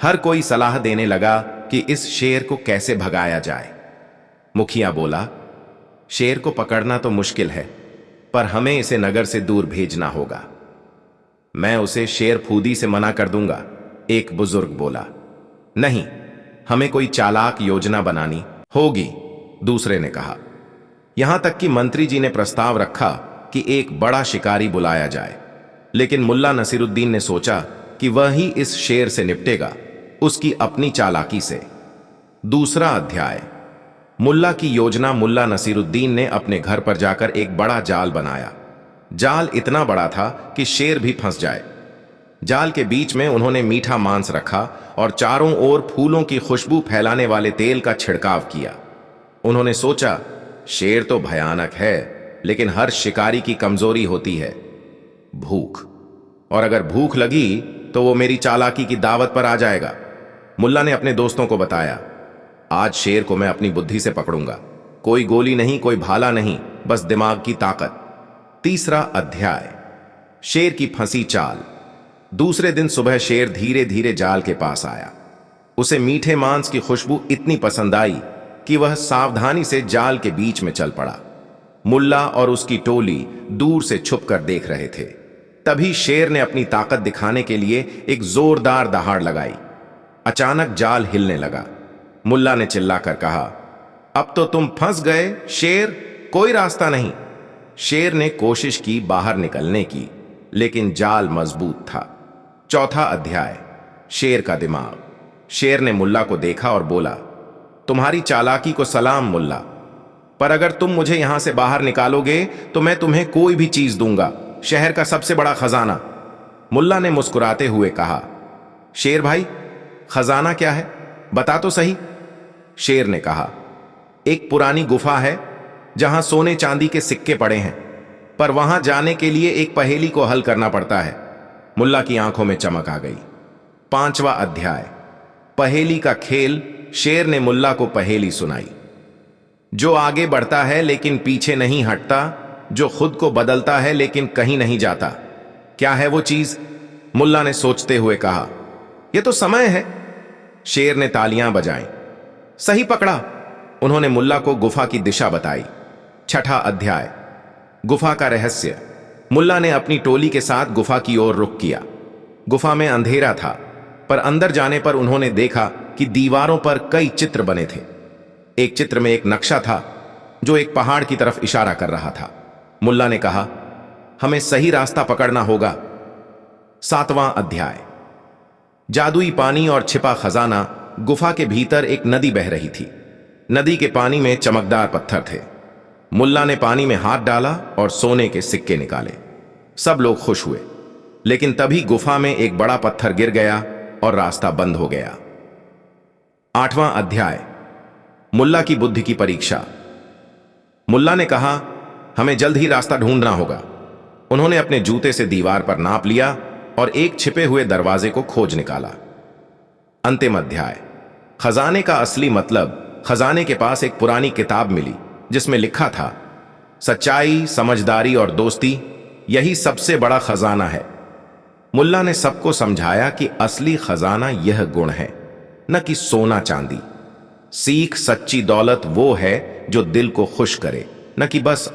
हर कोई सलाह देने लगा कि इस शेर को कैसे भगाया जाए। मुखिया बोला, शेर को पकड़ना तो मुश्किल है, पर हमें इसे नगर से दूर भेजना होगा। मैं उसे शेर फूदी से मना कर दूंगा, एक बुजुर्ग बोला। नहीं, हमें कोई चालाक योजना बनानी होगी, दूसरे ने कहा। यहां तक कि मंत्री जी ने प्रस्ताव रखा कि एक बड़ा शिकारी बुलाया जाए, लेकिन मुल्ला नसीरुद्दीन ने सोचा कि वह ही इस शेर से निपटेगा, उसकी अपनी चालाकी से। दूसरा अध्याय। मुल्ला की योजना। मुल्ला नसीरुद्दीन ने अपने घर पर जाकर एक बड़ा जाल बनाया। जाल इतना बड़ा था कि शेर भी फंस जाए। जाल के बीच में उन्होंने मीठा मांस रखा और चारों ओर फूलों की खुशबू फैलाने वाले तेल का छिड़काव किया। उन्होंने सोचा, शेर तो भयानक है, लेकिन हर शिकारी की कमजोरी होती है, भूख। और अगर भूख लगी तो वो मेरी चालाकी की दावत पर आ जाएगा। मुल्ला ने अपने दोस्तों को बताया, आज शेर को मैं अपनी बुद्धि से पकड़ूंगा। कोई गोली नहीं, कोई भाला नहीं, बस दिमाग की ताकत। तीसरा अध्याय। शेर की फंसी चाल। दूसरे दिन सुबह शेर धीरे धीरे जाल के पास आया। उसे मीठे मांस की खुशबू इतनी पसंद आई कि वह सावधानी से जाल के बीच में चल पड़ा। मुल्ला और उसकी टोली दूर से छुपकर देख रहे थे। तभी शेर ने अपनी ताकत दिखाने के लिए एक जोरदार दहाड़ लगाई। अचानक जाल हिलने लगा। मुल्ला ने चिल्लाकर कहा, अब तो तुम फंस गए शेर, कोई रास्ता नहीं। शेर ने कोशिश की बाहर निकलने की, लेकिन जाल मजबूत था। चौथा अध्याय। शेर का दिमाग। शेर ने मुल्ला को देखा और बोला, तुम्हारी चालाकी को सलाम मुल्ला, पर अगर तुम मुझे यहां से बाहर निकालोगे तो मैं तुम्हें कोई भी चीज दूंगा, शहर का सबसे बड़ा खजाना। मुल्ला ने मुस्कुराते हुए कहा, शेर भाई, खजाना क्या है, बता तो सही। शेर ने कहा, एक पुरानी गुफा है जहां सोने चांदी के सिक्के पड़े हैं, पर वहां जाने के लिए एक पहेली को हल करना पड़ता है। मुल्ला की आंखों में चमक आ गई। पांचवा अध्याय। पहेली का खेल। शेर ने मुल्ला को पहेली सुनाई। जो आगे बढ़ता है लेकिन पीछे नहीं हटता, जो खुद को बदलता है लेकिन कहीं नहीं जाता, क्या है वो चीज? मुल्ला ने सोचते हुए कहा, यह तो समय है। शेर ने तालियां बजाईं। सही पकड़ा। उन्होंने मुल्ला को गुफा की दिशा बताई। छठा अध्याय। गुफा का रहस्य। मुल्ला ने अपनी टोली के साथ गुफा की ओर रुख किया। गुफा में अंधेरा था, पर अंदर जाने पर उन्होंने देखा कि दीवारों पर कई चित्र बने थे। एक चित्र में एक नक्शा था जो एक पहाड़ की तरफ इशारा कर रहा था। मुल्ला ने कहा, हमें सही रास्ता पकड़ना होगा। सातवां अध्याय। जादुई पानी और छिपा खजाना। गुफा के भीतर एक नदी बह रही थी। नदी के पानी में चमकदार पत्थर थे। मुल्ला ने पानी में हाथ डाला और सोने के सिक्के निकाले। सब लोग खुश हुए, लेकिन तभी गुफा में एक बड़ा पत्थर गिर गया और रास्ता बंद हो गया। आठवां अध्याय। मुल्ला की बुद्धि की परीक्षा। मुल्ला ने कहा, हमें जल्द ही रास्ता ढूंढना होगा। उन्होंने अपने जूते से दीवार पर नाप लिया और एक छिपे हुए दरवाजे को खोज निकाला। अंतिम अध्याय। खजाने का असली मतलब। खजाने के पास एक पुरानी किताब मिली जिसमें लिखा था, सच्चाई, समझदारी और दोस्ती, यही सबसे बड़ा खजाना है। मुल्ला ने सबको समझाया कि असली खजाना यह गुण है, न कि सोना चांदी। सीख सच्ची दौलत वो है जो दिल को खुश करे, न कि बस